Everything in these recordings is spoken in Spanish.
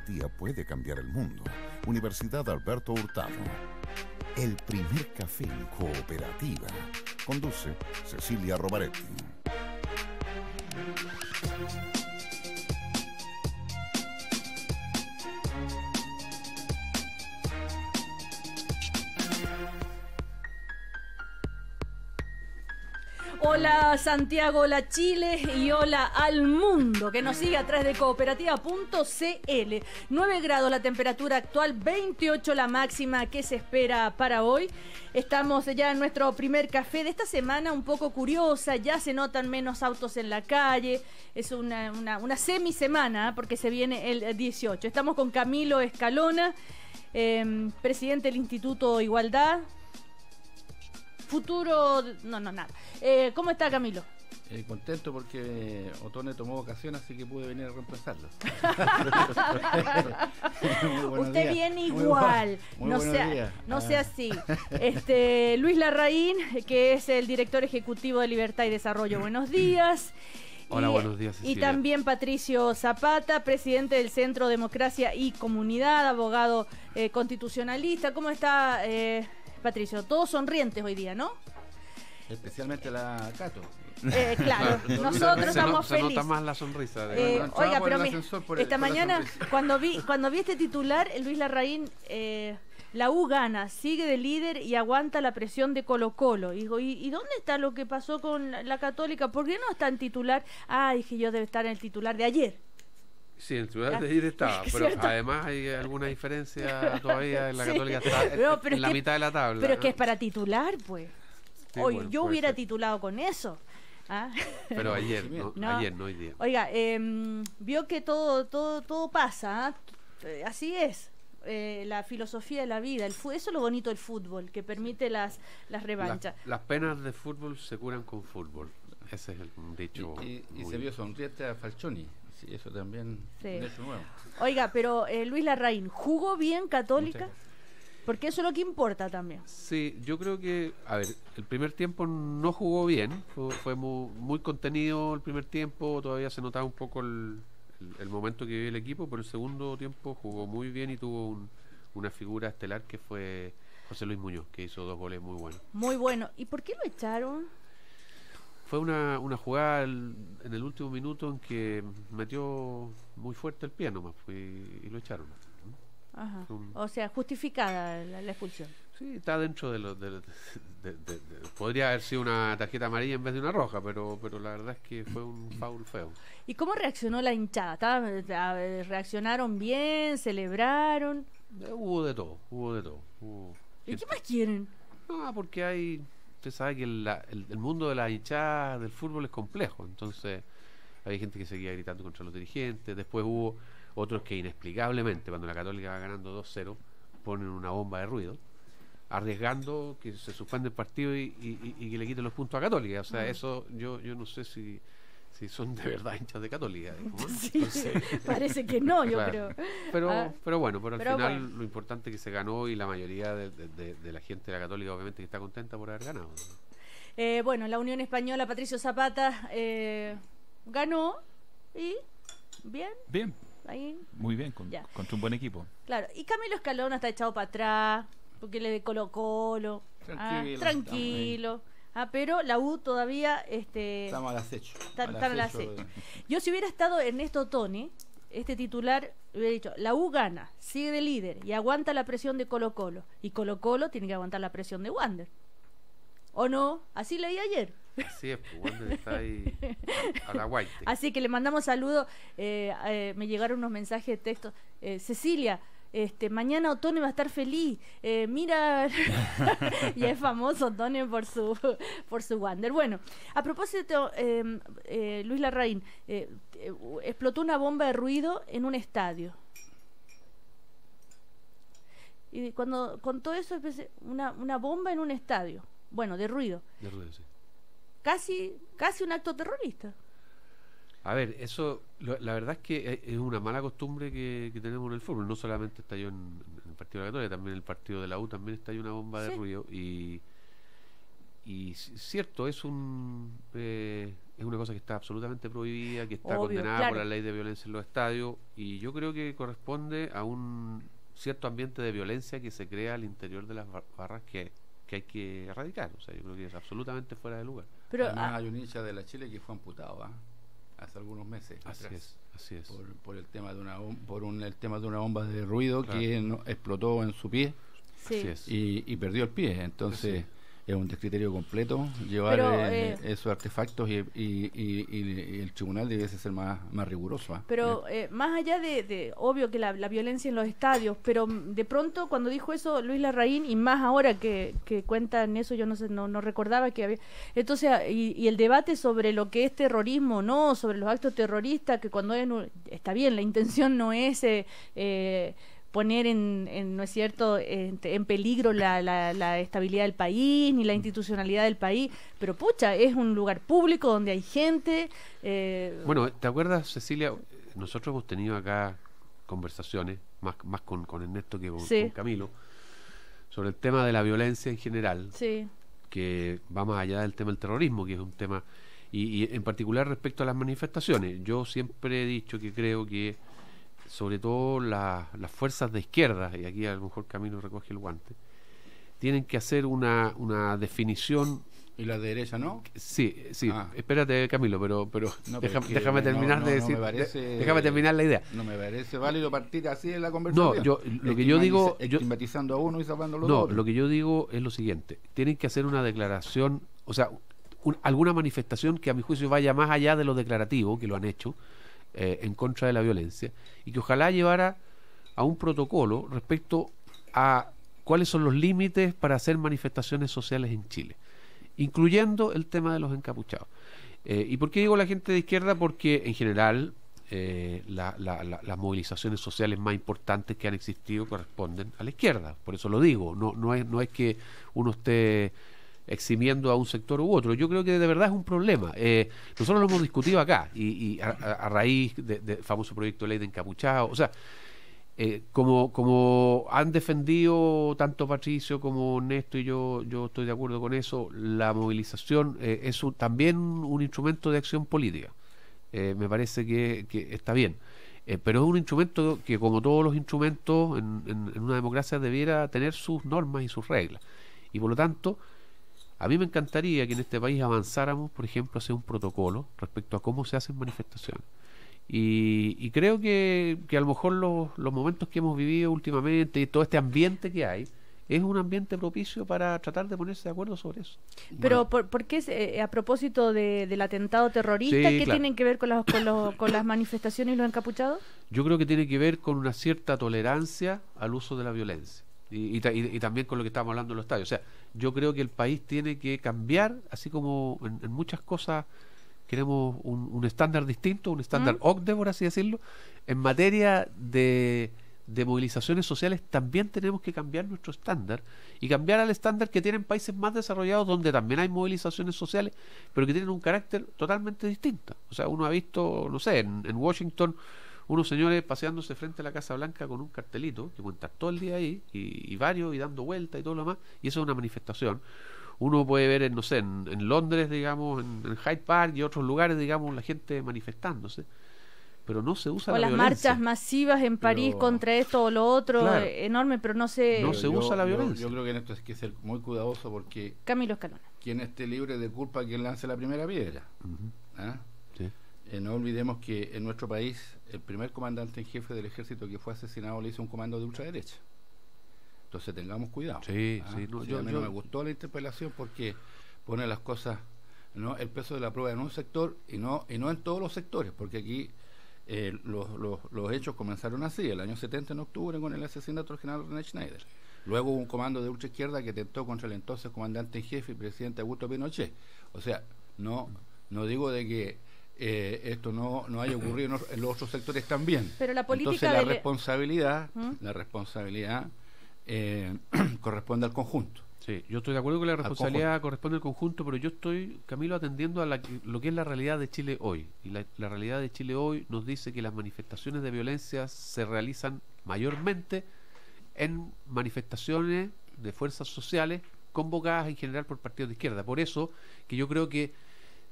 Cooperativa puede cambiar el mundo. Universidad Alberto Hurtado. El primer café en cooperativa. Conduce Cecilia Rovaretti. Hola Santiago, hola Chile y hola al mundo que nos sigue a través de cooperativa.cl. 9 grados la temperatura actual, 28 la máxima que se espera para hoy. Estamos ya en nuestro primer café de esta semana, un poco curiosa, ya se notan menos autos en la calle, es una semisemana porque se viene el 18. Estamos con Camilo Escalona, presidente del Instituto Igualdad. Futuro... No, nada. ¿Cómo está Camilo? Contento porque Otone tomó vacaciones, así que pude venir a reemplazarlo. Usted viene igual, no sea así. Luis Larraín, que es el director ejecutivo de Libertad y Desarrollo. Buenos días. Hola, buenos días, Cecilia. Y también Patricio Zapata, presidente del Centro Democracia y Comunidad, abogado constitucionalista. ¿Cómo está, Patricio? Todos sonrientes hoy día, ¿no? Especialmente la Cato. Claro, nosotros estamos felices. Se nota más la sonrisa. Oiga, pero esta mañana, cuando vi este titular, Luis Larraín, la U gana, sigue de líder y aguanta la presión de Colo-Colo. Y digo, ¿y dónde está lo que pasó con la Católica? ¿Por qué no está en titular? Dije yo, debe estar en el titular de ayer. Sí, en el titular de ayer estaba, pero además hay alguna diferencia todavía en la Católica, está en la mitad de la tabla. Pero es que es para titular, pues. Sí, Hoy bueno, yo hubiera titulado con eso. Pero ayer, no hoy día. Oiga, vio que todo pasa, así es. La filosofía de la vida, eso es lo bonito del fútbol, que permite las revanchas. Las penas de fútbol se curan con fútbol. Ese es el dicho. Y se vio sonriente a Falcioni. Sí, eso también es nuevo. Oiga, pero Luis Larraín, ¿jugó bien Católica? Porque eso es lo que importa también. Sí, yo creo que, el primer tiempo no jugó bien, fue muy contenido el primer tiempo, todavía se notaba un poco el momento que vivió el equipo, pero el segundo tiempo jugó muy bien y tuvo una figura estelar que fue José Luis Muñoz, que hizo 2 goles muy buenos. Muy bueno. ¿Y por qué lo echaron? Fue una jugada en el último minuto en que metió muy fuerte el pie nomás y lo echaron. Ajá. O sea, justificada la expulsión. Sí, está dentro podría haber sido una tarjeta amarilla en vez de una roja, pero la verdad es que fue un foul feo. ¿Y cómo reaccionó la hinchada? ¿Reaccionaron bien? ¿Celebraron? Hubo de todo. ¿Y qué más quieren? No, porque usted sabe que el mundo de la hinchada del fútbol es complejo, entonces hay gente que seguía gritando contra los dirigentes, después hubo otros que inexplicablemente, cuando la Católica va ganando 2-0, ponen una bomba de ruido, arriesgando que se suspende el partido y que le quiten los puntos a Católica. O sea, eso yo no sé si son de verdad hinchas de Católica. Sí, entonces, parece que no, yo creo. Pero al final lo importante es que se ganó y la mayoría de la gente de la Católica obviamente que está contenta por haber ganado. La Unión Española, Patricio Zapata, ganó y bien. Ahí. Muy bien, contra un buen equipo. Claro, y Camilo Escalona está echado para atrás, porque le de Colo-Colo. Tranquilo. Pero la U todavía... Estamos al acecho. Están al acecho. Yo si hubiera estado Ernesto Otone, este titular, hubiera dicho, la U gana, sigue de líder y aguanta la presión de Colo-Colo. Y Colo-Colo tiene que aguantar la presión de Wander. ¿O no? Así leí ayer. Así es, pues Wander está ahí a la guaite. Así que le mandamos saludos. Me llegaron unos mensajes de texto. Cecilia, mañana Otone va a estar feliz. Mira, ya es famoso Otone por su Wander. Bueno, a propósito, Luis Larraín, explotó una bomba de ruido en un estadio. Y cuando contó eso, empecé, una bomba en un estadio. Bueno, de ruido. De ruido, sí. Casi un acto terrorista. A ver, eso, la verdad es que es una mala costumbre que tenemos en el fútbol. No solamente estalló en el partido de la Católica, también en el partido de la U también estalló una bomba de ruido. Y cierto, es es una cosa que está absolutamente prohibida, que está Obvio, condenada claro. por la ley de violencia en los estadios, y yo creo que corresponde a un cierto ambiente de violencia que se crea al interior de las barras que hay que erradicar. O sea, yo creo que es absolutamente fuera de lugar. Pero Además, hay un hincha de la Chile que fue amputado hace algunos meses Así atrás, es. por el tema de el tema de una bomba de ruido, Claro. que explotó en su pie sí. Así es. y perdió el pie. Entonces es un descriterio completo llevar Pero, esos artefactos, y el tribunal debe ser más riguroso. Pero más allá de obvio que la violencia en los estadios, pero de pronto cuando dijo eso Luis Larraín, y más ahora que cuentan eso, yo no recordaba que había. Entonces, y el debate sobre lo que es terrorismo, no, sobre los actos terroristas, que cuando está bien, la intención no es poner no es cierto, en peligro la estabilidad del país ni la institucionalidad del país, pero pucha, es un lugar público donde hay gente. Bueno, ¿te acuerdas, Cecilia? Nosotros hemos tenido acá conversaciones, más con Ernesto que con Camilo, sobre el tema de la violencia en general, que va más allá del tema del terrorismo, que es un tema, y en particular respecto a las manifestaciones. Yo siempre he dicho que creo que sobre todo las fuerzas de izquierda, y aquí a lo mejor Camilo recoge el guante, tienen que hacer una definición. ¿Y la de derecha no? Sí, espérate, Camilo, pero No, déjame terminar de decir, déjame terminar la idea. No me parece válido partir así en la conversación. No, lo que yo digo, estigmatizando a uno y salvando a los no, otros. lo que yo digo es lo siguiente: tienen que hacer una declaración, o sea, alguna manifestación que a mi juicio vaya más allá de lo declarativo, que lo han hecho, en contra de la violencia, y que ojalá llevara a un protocolo respecto a cuáles son los límites para hacer manifestaciones sociales en Chile, incluyendo el tema de los encapuchados. ¿Y por qué digo la gente de izquierda? Porque en general las movilizaciones sociales más importantes que han existido corresponden a la izquierda, por eso lo digo, no es que uno esté eximiendo a un sector u otro. Yo creo que de verdad es un problema. Nosotros lo hemos discutido acá, y a raíz del famoso proyecto de ley de encapuchados. O sea, como han defendido tanto Patricio como Néstor, y yo estoy de acuerdo con eso, la movilización es también un instrumento de acción política. Me parece que está bien. Pero es un instrumento que, como todos los instrumentos en una democracia, debiera tener sus normas y sus reglas. Y por lo tanto, a mí me encantaría que en este país avanzáramos, por ejemplo, hacia un protocolo respecto a cómo se hacen manifestaciones. Y creo que a lo mejor los momentos que hemos vivido últimamente y todo este ambiente que hay, es un ambiente propicio para tratar de ponerse de acuerdo sobre eso. Pero, ¿por qué, a propósito del atentado terrorista, qué tienen que ver con las manifestaciones y los encapuchados? Yo creo que tiene que ver con una cierta tolerancia al uso de la violencia. Y también con lo que estábamos hablando en los estadios. O sea, yo creo que el país tiene que cambiar, así como en muchas cosas queremos un estándar distinto, un estándar OCDE, por así decirlo. En materia de movilizaciones sociales también tenemos que cambiar nuestro estándar y cambiar al estándar que tienen países más desarrollados, donde también hay movilizaciones sociales, pero que tienen un carácter totalmente distinto. O sea, uno ha visto, no sé, en Washington, unos señores paseándose frente a la Casa Blanca con un cartelito que pueden estar todo el día ahí, y varios, y dando vueltas y todo lo demás, y eso es una manifestación. Uno puede ver en Londres, digamos, en Hyde Park y otros lugares, digamos, la gente manifestándose, pero no se usa la violencia. O las marchas masivas en París contra esto o lo otro, claro, enorme, pero no se usa la violencia. Yo creo que en esto hay que ser muy cuidadoso, porque Camilo Escalona, quien esté libre de culpa, quien lance la primera piedra. Sí. No olvidemos que en nuestro país el primer comandante en jefe del ejército que fue asesinado le hizo un comando de ultraderecha. Entonces tengamos cuidado. Sí. A mí no me gustó la interpelación, porque pone las cosas, ¿no?, el peso de la prueba en un sector y no en todos los sectores, porque aquí los hechos comenzaron así, el año 70 en octubre, con el asesinato del general René Schneider. Luego hubo un comando de ultraizquierda que tentó contra el entonces comandante en jefe y presidente Augusto Pinochet. O sea, no digo de que esto no haya ocurrido en los otros sectores también. Pero la política, entonces la responsabilidad corresponde al conjunto. Sí, yo estoy de acuerdo que la responsabilidad corresponde al conjunto, pero yo estoy, Camilo, atendiendo a lo que es la realidad de Chile hoy. Y la realidad de Chile hoy nos dice que las manifestaciones de violencia se realizan mayormente en manifestaciones de fuerzas sociales convocadas en general por partidos de izquierda. Por eso que yo creo que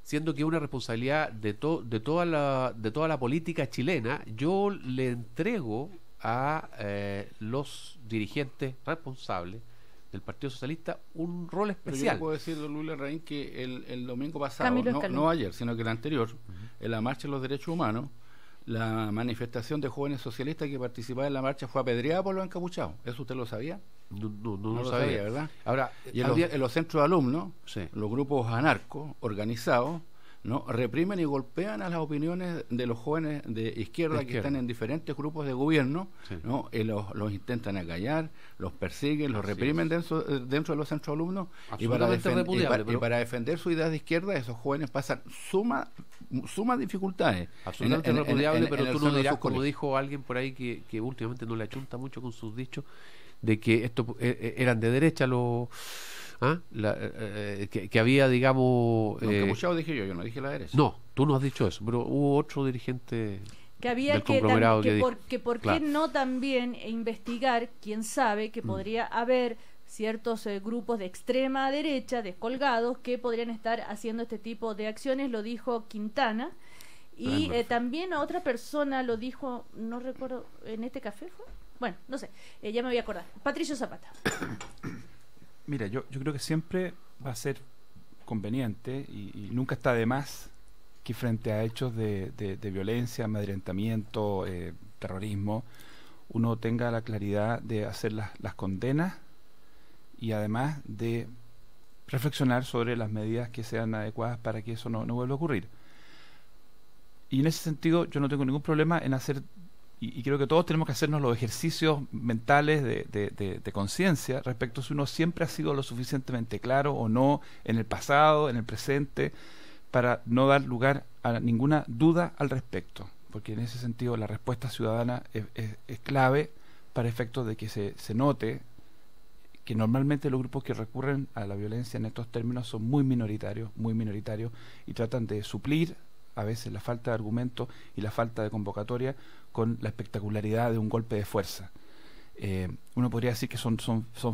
siendo que es una responsabilidad de toda la política chilena, yo le entrego a los dirigentes responsables del Partido Socialista un rol especial. Pero yo puedo decir, don Luis Larraín, que el domingo pasado, no ayer, sino que el anterior, en la Marcha de los Derechos Humanos, la manifestación de jóvenes socialistas que participaban en la marcha fue apedreada por los encapuchados. ¿Eso usted lo sabía? No lo sabía, ¿verdad? Ahora, y en los centros de alumnos, los grupos anarcos organizados, ¿no?, reprimen y golpean a las opiniones de los jóvenes de izquierda que están en diferentes grupos de gobierno, ¿no? Y los intentan acallar, los persiguen, los reprimen dentro de los centros de alumnos, y para defender su idea de izquierda, esos jóvenes pasan sumas dificultades. Absolutamente repudiable, pero tú no dirás, como dijo alguien por ahí que últimamente no le achunta mucho con sus dichos, de que esto eran de derecha los... que había, digamos... encapuchado dije yo no dije la derecha. No, tú no has dicho eso, pero hubo otro dirigente que había del conglomerado que dijo. ¿Por qué no también investigar? Quién sabe que podría haber ciertos grupos de extrema derecha descolgados que podrían estar haciendo este tipo de acciones. Lo dijo Quintana, y también otra persona lo dijo, no recuerdo, ¿en este café fue? Bueno, no sé, ya me voy a acordar. Patricio Zapata. Mira, yo creo que siempre va a ser conveniente y nunca está de más que frente a hechos de violencia, amedrentamiento, terrorismo, uno tenga la claridad de hacer las condenas y además de reflexionar sobre las medidas que sean adecuadas para que eso no vuelva a ocurrir. Y en ese sentido yo no tengo ningún problema en hacer, y creo que todos tenemos que hacernos los ejercicios mentales de conciencia respecto a si uno siempre ha sido lo suficientemente claro o no en el pasado, en el presente, para no dar lugar a ninguna duda al respecto, porque en ese sentido la respuesta ciudadana es clave para efectos de que se note que normalmente los grupos que recurren a la violencia en estos términos son muy minoritarios y tratan de suplir a veces la falta de argumentos y la falta de convocatoria con la espectacularidad de un golpe de fuerza. Uno podría decir que son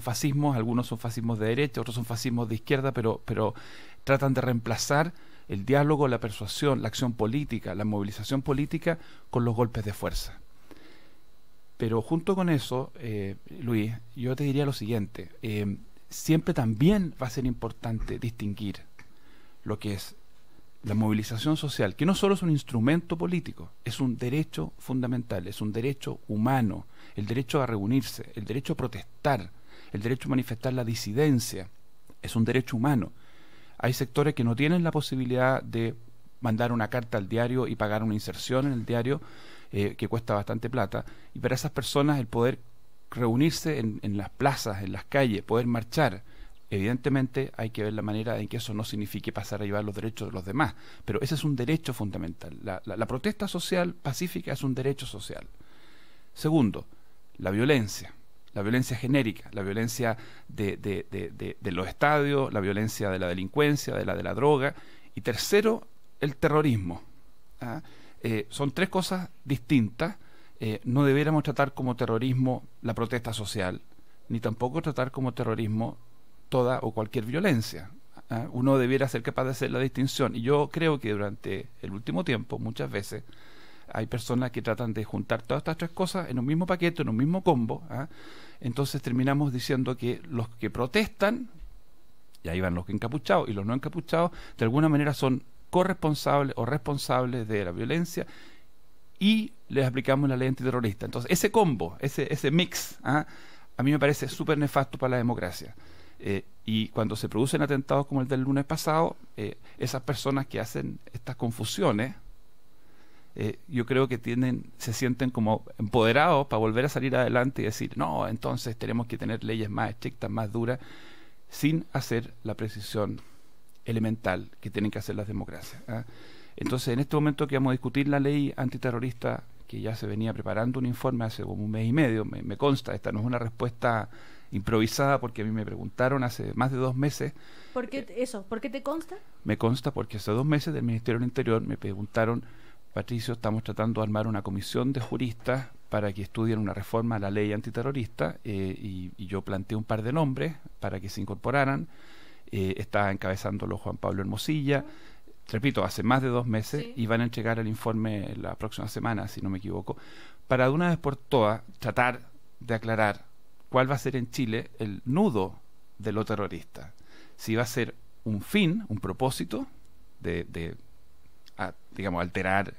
fascismos, algunos son fascismos de derecha, otros son fascismos de izquierda, pero tratan de reemplazar el diálogo, la persuasión, la acción política, la movilización política con los golpes de fuerza. Pero junto con eso, Luis, yo te diría lo siguiente, siempre también va a ser importante distinguir lo que es la movilización social, que no solo es un instrumento político, es un derecho fundamental, es un derecho humano, el derecho a reunirse, el derecho a protestar, el derecho a manifestar la disidencia, es un derecho humano. Hay sectores que no tienen la posibilidad de mandar una carta al diario y pagar una inserción en el diario, que cuesta bastante plata, y para esas personas el poder reunirse en las plazas, en las calles, poder marchar, evidentemente hay que ver la manera en que eso no signifique pasar a llevar los derechos de los demás, pero ese es un derecho fundamental. La protesta social pacífica es un derecho social. Segundo, la violencia genérica, la violencia de los estadios, la violencia de la delincuencia, de la droga. Y tercero, el terrorismo. Son tres cosas distintas. No debiéramos tratar como terrorismo la protesta social, ni tampoco tratar como terrorismo toda o cualquier violencia. Uno debiera ser capaz de hacer la distinción, y yo creo que durante el último tiempo muchas veces hay personas que tratan de juntar todas estas tres cosas en un mismo paquete, en un mismo combo. Entonces terminamos diciendo que los que protestan, y ahí van los encapuchados y los no encapuchados, de alguna manera son corresponsables o responsables de la violencia, y les aplicamos la ley antiterrorista. Entonces ese combo, ese mix, a mí me parece súper nefasto para la democracia. Y cuando se producen atentados como el del lunes pasado, esas personas que hacen estas confusiones, yo creo que se sienten como empoderados para volver a salir adelante y decir, no, entonces tenemos que tener leyes más estrictas, más duras, sin hacer la precisión elemental que tienen que hacer las democracias. Entonces, en este momento que vamos a discutir la ley antiterrorista, que ya se venía preparando un informe hace como un mes y medio, me consta, esta no es una respuesta improvisada, porque a mí me preguntaron hace más de 2 meses. ¿Por qué te consta? Me consta porque hace 2 meses del Ministerio del Interior me preguntaron, Patricio, estamos tratando de armar una comisión de juristas para que estudien una reforma a la ley antiterrorista, y yo planteé un par de nombres para que se incorporaran. Estaba encabezándolo Juan Pablo Hermosilla, repito, hace más de 2 meses, Sí. y van a entregar el informe la próxima semana, si no me equivoco, para de una vez por todas tratar de aclarar cuál va a ser en Chile el nudo de lo terrorista. Si va a ser un fin, un propósito digamos, alterar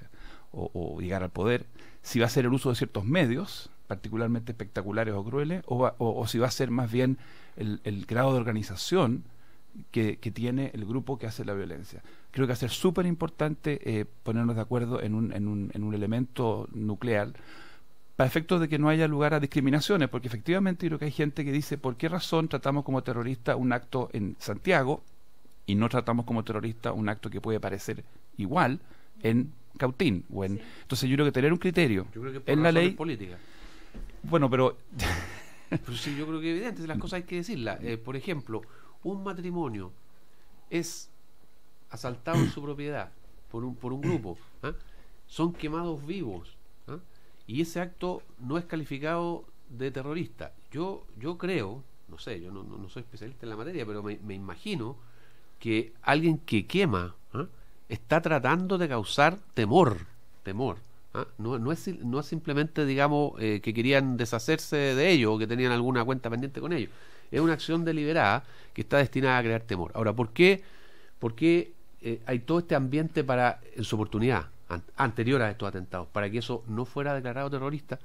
o llegar al poder, si va a ser el uso de ciertos medios, particularmente espectaculares o crueles, o si va a ser más bien el grado de organización que tiene el grupo que hace la violencia. Creo que va a ser súper importante ponernos de acuerdo en un elemento nuclear para efectos de que no haya lugar a discriminaciones, porque efectivamente creo que hay gente que dice ¿por qué razón tratamos como terrorista un acto en Santiago y no tratamos como terrorista un acto que puede parecer igual en Cautín? Sí. Entonces yo creo que tener un criterio Yo creo que por en la razones ley... políticas. Bueno, pero... Pues sí, yo creo que es evidente, las cosas hay que decirlas. Por ejemplo, un matrimonio es asaltado en su propiedad por un grupo, ¿ah? Son quemados vivos, ¿ah? Y ese acto no es calificado de terrorista. Yo creo, no sé, yo no soy especialista en la materia, pero me imagino que alguien que quema, ¿ah? Está tratando de causar temor, ¿ah? No es simplemente, digamos, que querían deshacerse de ellos o que tenían alguna cuenta pendiente con ellos. Es una acción deliberada que está destinada a crear temor. Ahora, ¿por qué hay todo este ambiente en su oportunidad anterior a estos atentados, para que eso no fuera declarado terrorista?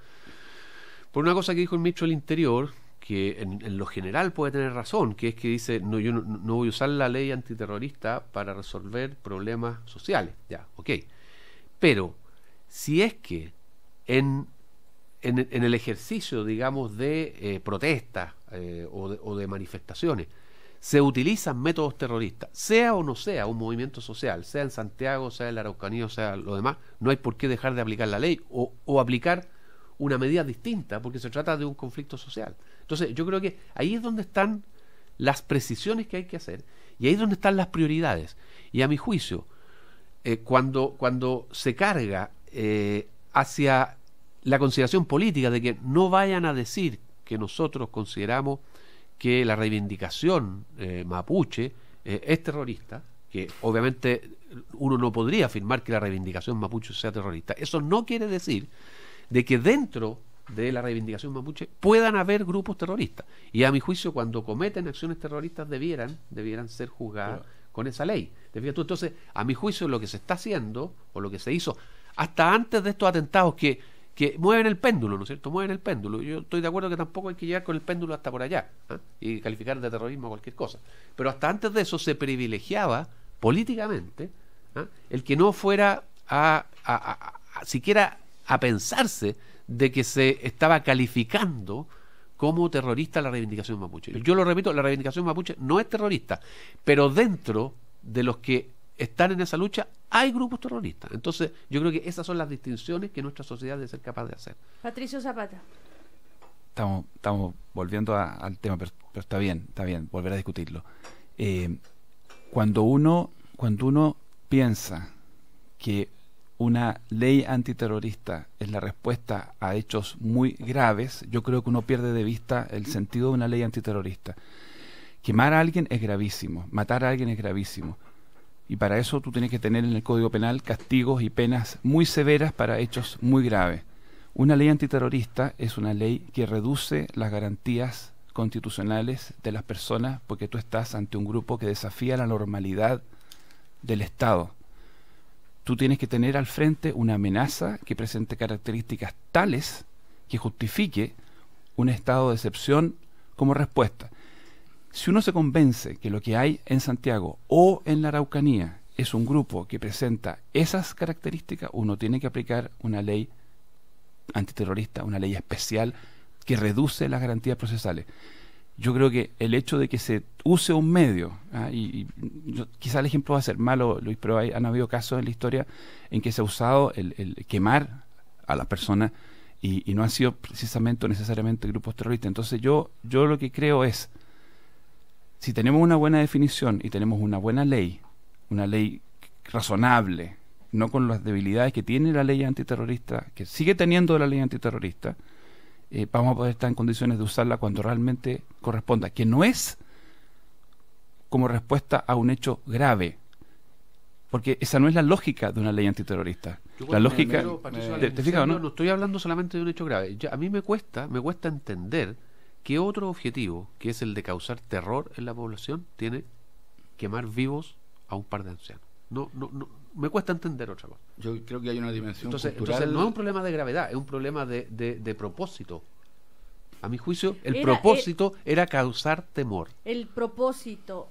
Por una cosa que dijo el ministro del Interior, que en lo general puede tener razón, que es que dice, yo no voy a usar la ley antiterrorista para resolver problemas sociales. Ya, ok. Pero si es que en el ejercicio, digamos, de protestas o de manifestaciones se utilizan métodos terroristas, sea o no sea un movimiento social, sea en Santiago, sea en la Araucanía, o sea lo demás, no hay por qué dejar de aplicar la ley o aplicar una medida distinta, porque se trata de un conflicto social. Entonces yo creo que ahí es donde están las precisiones que hay que hacer, y ahí es donde están las prioridades. Y a mi juicio, cuando se carga hacia la consideración política de que no vayan a decir que nosotros consideramos que la reivindicación mapuche es terrorista, que obviamente uno no podría afirmar que la reivindicación mapuche sea terrorista, eso no quiere decir de que dentro de la reivindicación mapuche puedan haber grupos terroristas, y a mi juicio cuando cometen acciones terroristas debieran ser juzgadas con esa ley. ¿Te fijas tú? Entonces, a mi juicio lo que se está haciendo o lo que se hizo hasta antes de estos atentados que mueven el péndulo, ¿no es cierto? Mueven el péndulo. Yo estoy de acuerdo que tampoco hay que llegar con el péndulo hasta por allá, ¿eh? Y calificar de terrorismo cualquier cosa. Pero hasta antes de eso se privilegiaba políticamente, ¿eh? El que no fuera siquiera a pensarse de que se estaba calificando como terrorista la reivindicación mapuche. Yo lo repito, la reivindicación mapuche no es terrorista, pero dentro de los que están en esa lucha hay grupos terroristas. Entonces yo creo que esas son las distinciones que nuestra sociedad debe ser capaz de hacer. Patricio Zapata. Estamos volviendo al tema, pero está bien volver a discutirlo. Cuando uno piensa que una ley antiterrorista es la respuesta a hechos muy graves, yo creo que uno pierde de vista el sentido de una ley antiterrorista. Quemar a alguien es gravísimo, matar a alguien es gravísimo, y para eso tú tienes que tener en el Código Penal castigos y penas muy severas para hechos muy graves. Una ley antiterrorista es una ley que reduce las garantías constitucionales de las personas, porque tú estás ante un grupo que desafía la normalidad del Estado. Tú tienes que tener al frente una amenaza que presente características tales que justifique un estado de excepción como respuesta. Si uno se convence que lo que hay en Santiago o en la Araucanía es un grupo que presenta esas características, uno tiene que aplicar una ley antiterrorista, una ley especial que reduce las garantías procesales. Yo creo que el hecho de que se use un medio, quizá el ejemplo va a ser malo, Luis, pero han habido casos en la historia en que se ha usado el quemar a las personas y no han sido precisamente o necesariamente grupos terroristas. Entonces yo lo que creo es, si tenemos una buena definición y tenemos una buena ley, una ley razonable, no con las debilidades que tiene la ley antiterrorista, que sigue teniendo la ley antiterrorista, vamos a poder estar en condiciones de usarla cuando realmente corresponda, que no es como respuesta a un hecho grave. porque esa no es la lógica de una ley antiterrorista. La lógica... ¿Te fijas o no? No estoy hablando solamente de un hecho grave. A mí me cuesta entender que otro objetivo, que es el de causar terror en la población, tiene quemar vivos a un par de ancianos. No, me cuesta entender otra cosa. Yo creo que hay una dimensión cultural. Entonces no es un problema de gravedad, es un problema de propósito. A mi juicio, el propósito era causar temor. El propósito,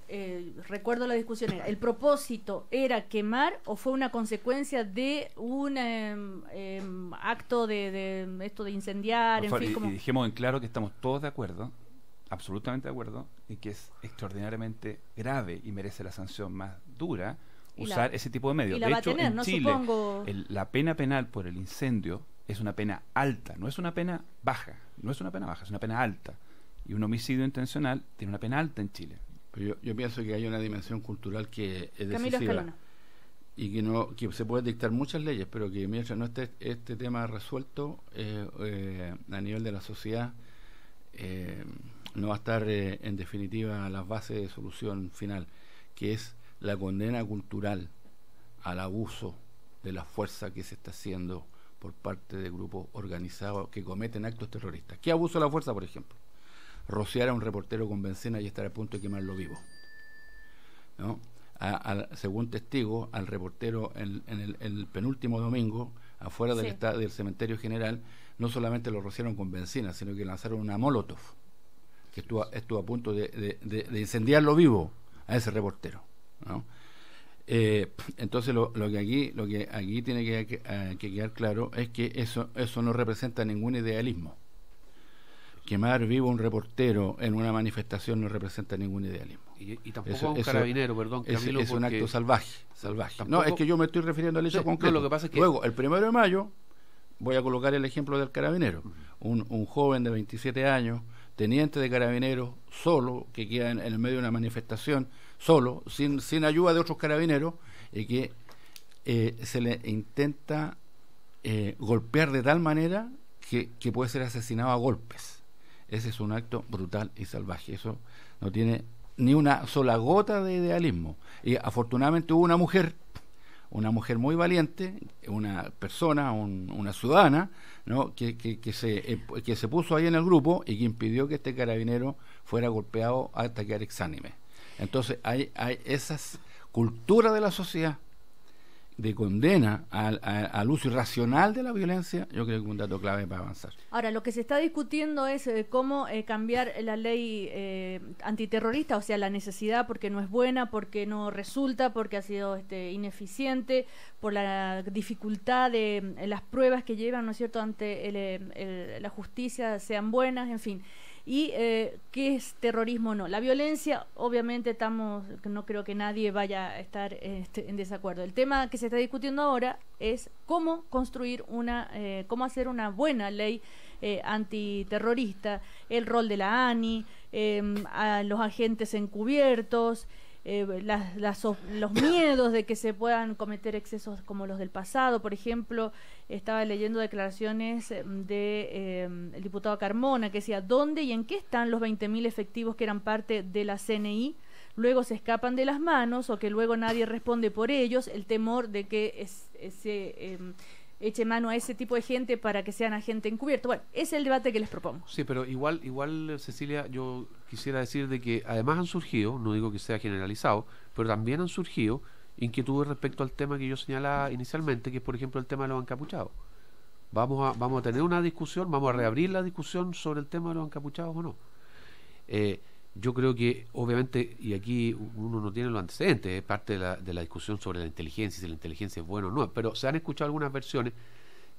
recuerdo la discusión, ¿el propósito era quemar o fue una consecuencia de un acto de esto de incendiar? En fin, y dijimos en claro que estamos todos de acuerdo, absolutamente de acuerdo, en que es extraordinariamente grave y merece la sanción más dura usar ese tipo de medios. De hecho, en Chile, la pena penal por el incendio es una pena alta, no es una pena baja, es una pena alta. Y un homicidio intencional tiene una pena alta en Chile. Pero yo pienso que hay una dimensión cultural que es Camilo decisiva Escalona. Y que se pueden dictar muchas leyes, pero que mientras no esté este tema resuelto a nivel de la sociedad, no va a estar en definitiva las bases de solución final, que es la condena cultural al abuso de la fuerza que se está haciendo por parte de grupos organizados que cometen actos terroristas. ¿Qué abuso de la fuerza, por ejemplo? Rociar a un reportero con bencina y estar a punto de quemarlo vivo, ¿no? Según testigos, al reportero en el penúltimo domingo, afuera del cementerio general, no solamente lo rociaron con bencina, sino que lanzaron una molotov, que estuvo a punto de incendiarlo vivo a ese reportero, ¿no? Entonces lo que aquí tiene que quedar claro es que eso no representa ningún idealismo. Quemar vivo un reportero en una manifestación no representa ningún idealismo. Y tampoco a un carabinero, perdón, Camilo, es un acto salvaje. Tampoco, no, es que yo me estoy refiriendo al hecho concreto. No, lo que pasa es que luego, el 1 de mayo, voy a colocar el ejemplo del carabinero. Un joven de 27 años, teniente de carabineros, solo, que queda en el medio de una manifestación, solo, sin ayuda de otros carabineros, y que se le intenta golpear de tal manera que puede ser asesinado a golpes. Ese es un acto brutal y salvaje. Eso no tiene ni una sola gota de idealismo. Y afortunadamente hubo una mujer muy valiente, una persona, una ciudadana, ¿no? que se puso ahí en el grupo y que impidió que este carabinero fuera golpeado hasta quedar exánime. Entonces hay esas culturas de la sociedad de condena al uso irracional de la violencia. Yo creo que es un dato clave para avanzar. Ahora, lo que se está discutiendo es cómo cambiar la ley antiterrorista, o sea, la necesidad, porque no es buena, porque no resulta, porque ha sido ineficiente, por la dificultad de las pruebas que llevan, ¿no es cierto?, ante la justicia sean buenas, en fin. Y qué es terrorismo o no. La violencia, obviamente no creo que nadie vaya a estar en desacuerdo. El tema que se está discutiendo ahora es cómo construir cómo hacer una buena ley antiterrorista, el rol de la ANI, a los agentes encubiertos, los miedos de que se puedan cometer excesos como los del pasado. Por ejemplo, estaba leyendo declaraciones de el diputado Carmona, que decía: ¿dónde y en qué están los 20.000 efectivos que eran parte de la CNI? Luego se escapan de las manos, o que luego nadie responde por ellos. El temor de que se eche mano a ese tipo de gente para que sean agente encubierto. Bueno, ese es el debate que les propongo. Sí, pero igual, Cecilia, yo quisiera decir de que además han surgido, no digo que sea generalizado, pero también han surgido inquietudes respecto al tema que yo señalaba inicialmente, que es por ejemplo el tema de los encapuchados. Vamos a tener una discusión, vamos a reabrir la discusión sobre el tema de los encapuchados o no. Yo creo que obviamente, y aquí uno no tiene los antecedentes, es parte de la discusión sobre la inteligencia, si la inteligencia es buena o no, pero se han escuchado algunas versiones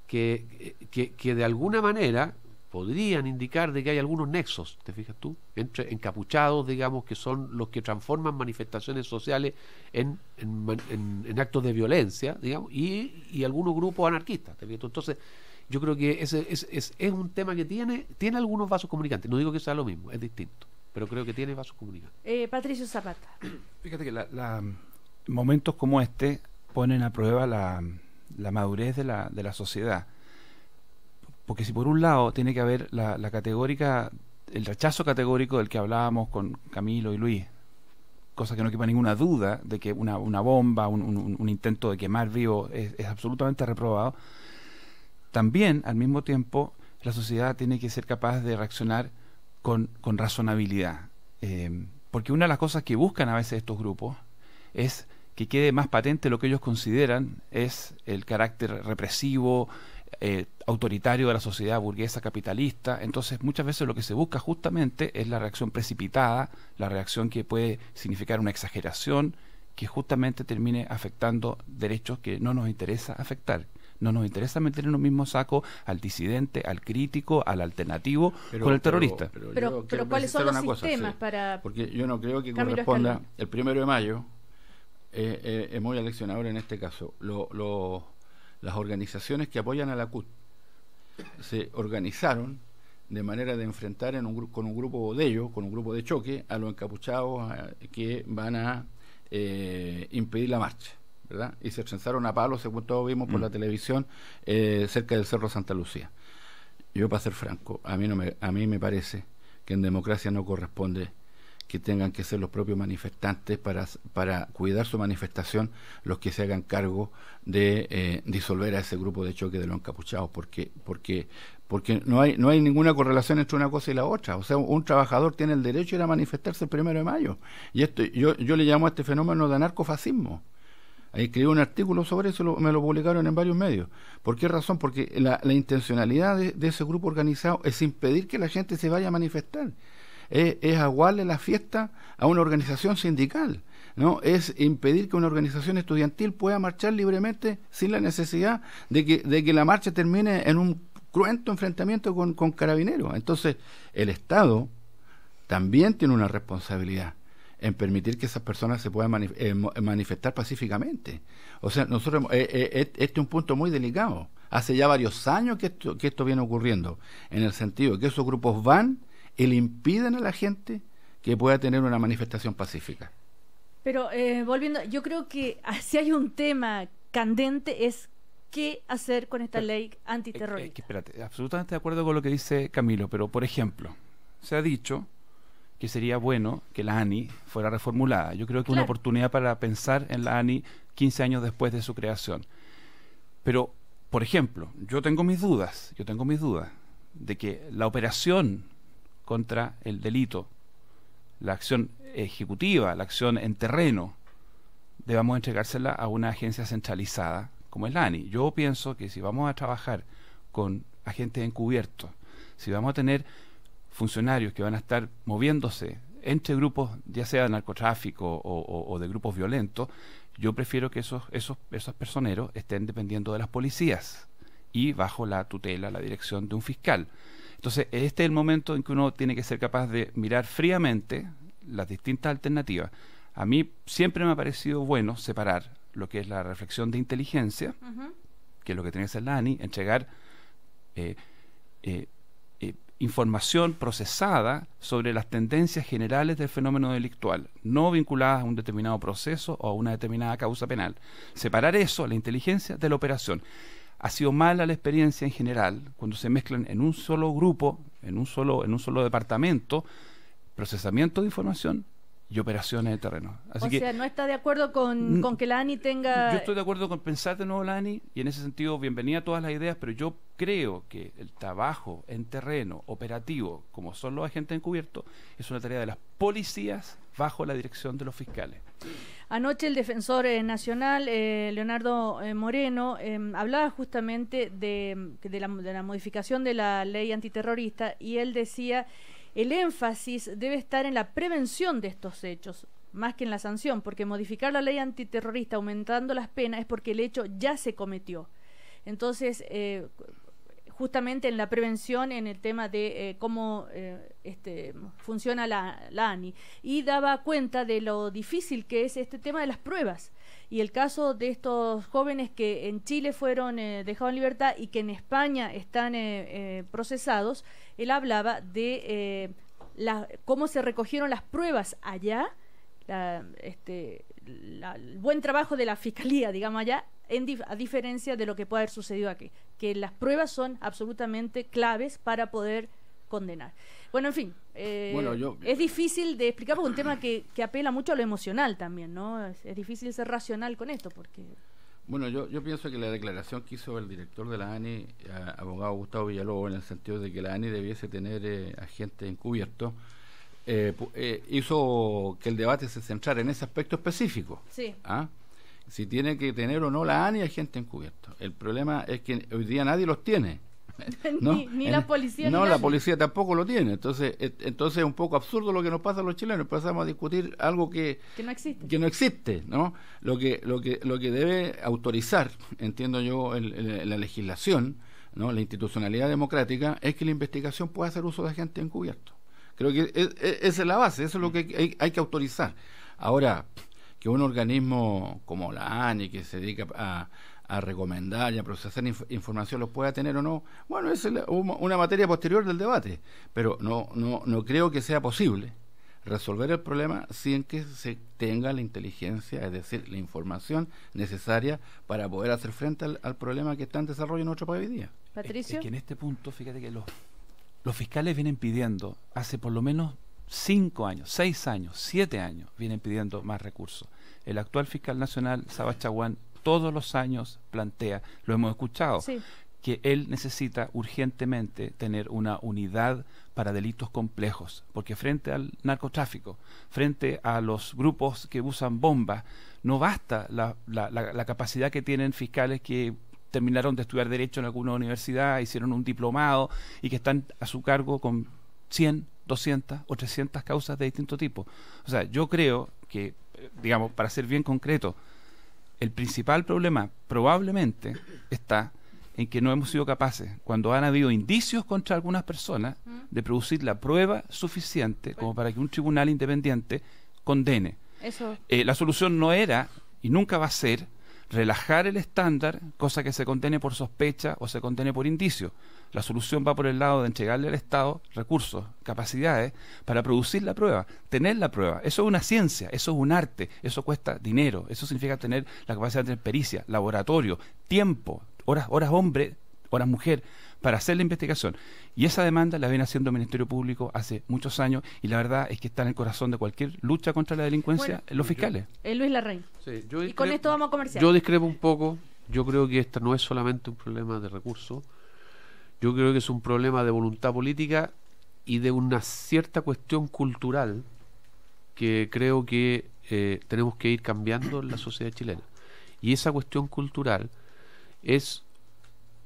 que de alguna manera podrían indicar de que hay algunos nexos, ¿te fijas tú?, entre encapuchados, digamos, que son los que transforman manifestaciones sociales en actos de violencia, digamos, y algunos grupos anarquistas, ¿te fijas tú? Entonces, yo creo que es un tema que tiene algunos vasos comunicantes. No digo que sea lo mismo, es distinto, pero creo que tiene vasos comunicantes. Patricio Zapata. Fíjate que momentos como este ponen a prueba la madurez de la sociedad. Porque si por un lado tiene que haber el rechazo categórico del que hablábamos con Camilo y Luis, cosa que no quepa ninguna duda de que una bomba, un intento de quemar vivo es absolutamente reprobado, también al mismo tiempo la sociedad tiene que ser capaz de reaccionar con razonabilidad. Porque una de las cosas que buscan a veces estos grupos es que quede más patente lo que ellos consideran es el carácter represivo, autoritario de la sociedad burguesa capitalista. Entonces muchas veces lo que se busca justamente es la reacción precipitada, la reacción que puede significar una exageración que justamente termine afectando derechos que no nos interesa afectar. No nos interesa meter en un mismo saco al disidente, al crítico, al alternativo con el terrorista. Pero ¿cuáles son los sistemas para...? Porque yo no creo que Camilo corresponda Escalón. el 1 de mayo, es muy aleccionador en este caso. Las organizaciones que apoyan a la CUT se organizaron de manera de enfrentar con un grupo de ellos, con un grupo de choque, a los encapuchados que van a impedir la marcha, ¿verdad? Y se trenzaron a palos, según todos vimos por la televisión, cerca del Cerro Santa Lucía. Yo, para ser franco, a mí me parece que en democracia no corresponde que tengan que ser los propios manifestantes para cuidar su manifestación los que se hagan cargo de disolver a ese grupo de choque de los encapuchados, porque no hay ninguna correlación entre una cosa y la otra. O sea, un trabajador tiene el derecho de ir a manifestarse el 1 de mayo. Y esto yo le llamo a este fenómeno de anarcofascismo. Ahí escribí un artículo sobre eso, me lo publicaron en varios medios. ¿Por qué razón? Porque la intencionalidad de ese grupo organizado es impedir que la gente se vaya a manifestar. Es aguarle la fiesta a una organización sindical, ¿no? Es impedir que una organización estudiantil pueda marchar libremente sin la necesidad de que la marcha termine en un cruento enfrentamiento con carabineros. Entonces, el Estado también tiene una responsabilidad en permitir que esas personas se puedan manifestar pacíficamente. O sea, nosotros este es un punto muy delicado. Hace ya varios años que esto viene ocurriendo, en el sentido de que esos grupos van y le impiden a la gente que pueda tener una manifestación pacífica. Pero volviendo, yo creo que si hay un tema candente es qué hacer con esta ley antiterrorista. Espérate, absolutamente de acuerdo con lo que dice Camilo, pero por ejemplo, se ha dicho que sería bueno que la ANI fuera reformulada. Yo creo que es una oportunidad para pensar en la ANI 15 años después de su creación. Pero, por ejemplo, yo tengo mis dudas de que la operación contra el delito, la acción ejecutiva, la acción en terreno, debamos entregársela a una agencia centralizada como es la ANI. Yo pienso que si vamos a trabajar con agentes encubiertos, si vamos a tener funcionarios que van a estar moviéndose entre grupos, ya sea de narcotráfico o de grupos violentos, yo prefiero que esos personeros estén dependiendo de las policías y bajo la tutela, la dirección de un fiscal. Entonces, este es el momento en que uno tiene que ser capaz de mirar fríamente las distintas alternativas. A mí siempre me ha parecido bueno separar lo que es la reflexión de inteligencia, que es lo que tiene que hacer la ANI, entregar información procesada sobre las tendencias generales del fenómeno delictual, no vinculadas a un determinado proceso o a una determinada causa penal. Separar eso, la inteligencia, de la operación. Ha sido mala la experiencia en general cuando se mezclan en un solo grupo, en un solo departamento, procesamiento de información y operaciones de terreno. Así sea, ¿no está de acuerdo con que la ANI tenga...? Yo estoy de acuerdo con pensar de nuevo la ANI y en ese sentido bienvenida a todas las ideas, pero yo creo que el trabajo en terreno operativo, como son los agentes encubiertos, es una tarea de las policías bajo la dirección de los fiscales. Anoche el defensor nacional, Leonardo Moreno, hablaba justamente de la modificación de la ley antiterrorista y él decía el énfasis debe estar en la prevención de estos hechos, más que en la sanción, porque modificar la ley antiterrorista aumentando las penas es porque el hecho ya se cometió. Entonces, justamente en la prevención, en el tema de cómo funciona la ANI, y daba cuenta de lo difícil que es este tema de las pruebas, y el caso de estos jóvenes que en Chile fueron dejados en libertad y que en España están procesados. Él hablaba de cómo se recogieron las pruebas allá, el buen trabajo de la fiscalía, digamos, allá, a diferencia de lo que puede haber sucedido aquí, que las pruebas son absolutamente claves para poder condenar. Bueno, en fin, Bueno, es difícil de explicar porque es un tema que apela mucho a lo emocional también, ¿no? Es difícil ser racional con esto porque... Bueno, yo pienso que la declaración que hizo el director de la ANI, abogado Gustavo Villalobos, en el sentido de que la ANI debiese tener agentes encubiertos, hizo que el debate se centrara en ese aspecto específico. Sí. ¿Ah? Si tiene que tener o no la ANI agentes encubiertos. El problema es que hoy día nadie los tiene. ¿No? ni la policía. No, ni la nadie. policía tampoco lo tiene. Entonces es un poco absurdo lo que nos pasa a los chilenos. Empezamos a discutir algo que no existe. Que no existe, ¿no? Lo que debe autorizar, entiendo yo, la legislación, ¿no? La institucionalidad democrática, es que la investigación pueda hacer uso de agentes encubiertos. Creo que esa es la base, eso es lo que hay que autorizar. Ahora, que un organismo como la ANI, que se dedica a recomendar y a procesar información, los pueda tener o no, bueno, es una materia posterior del debate, pero no creo que sea posible resolver el problema sin que se tenga la inteligencia, es decir, la información necesaria para poder hacer frente al problema que está en desarrollo en nuestro país hoy día. Patricio. Es que en este punto, fíjate que los fiscales vienen pidiendo, hace por lo menos 5 años, 6 años, 7 años, vienen pidiendo más recursos. El actual fiscal nacional, Saba Chaguán, todos los años plantea, lo hemos escuchado, Sí. que él necesita urgentemente tener una unidad para delitos complejos, porque frente al narcotráfico, frente a los grupos que usan bombas, no basta la capacidad que tienen fiscales que terminaron de estudiar Derecho en alguna universidad, hicieron un diplomado y que están a su cargo con 100, 200 o 300 causas de distinto tipo. O sea, yo creo que, digamos, para ser bien concreto, el principal problema probablemente está en que no hemos sido capaces, cuando han habido indicios contra algunas personas, de producir la prueba suficiente como para que un tribunal independiente condene. Eso. La solución no era, y nunca va a ser, relajar el estándar, cosa que se condene por sospecha o se condene por indicio. La solución va por el lado de entregarle al Estado recursos, capacidades para producir la prueba, tener la prueba. Eso es una ciencia, eso es un arte, eso cuesta dinero, eso significa tener la capacidad de tener pericia, laboratorio, tiempo, horas hombre, horas mujer, para hacer la investigación. Y esa demanda la viene haciendo el Ministerio Público hace muchos años y la verdad es que está en el corazón de cualquier lucha contra la delincuencia, Bueno, en los fiscales. Luis Larraín. Sí, Y con esto vamos a comercial. Yo discrepo un poco. Yo creo que esta no es solamente un problema de recursos. Yo creo que es un problema de voluntad política y de una cierta cuestión cultural que creo que tenemos que ir cambiando en la sociedad chilena. Y esa cuestión cultural es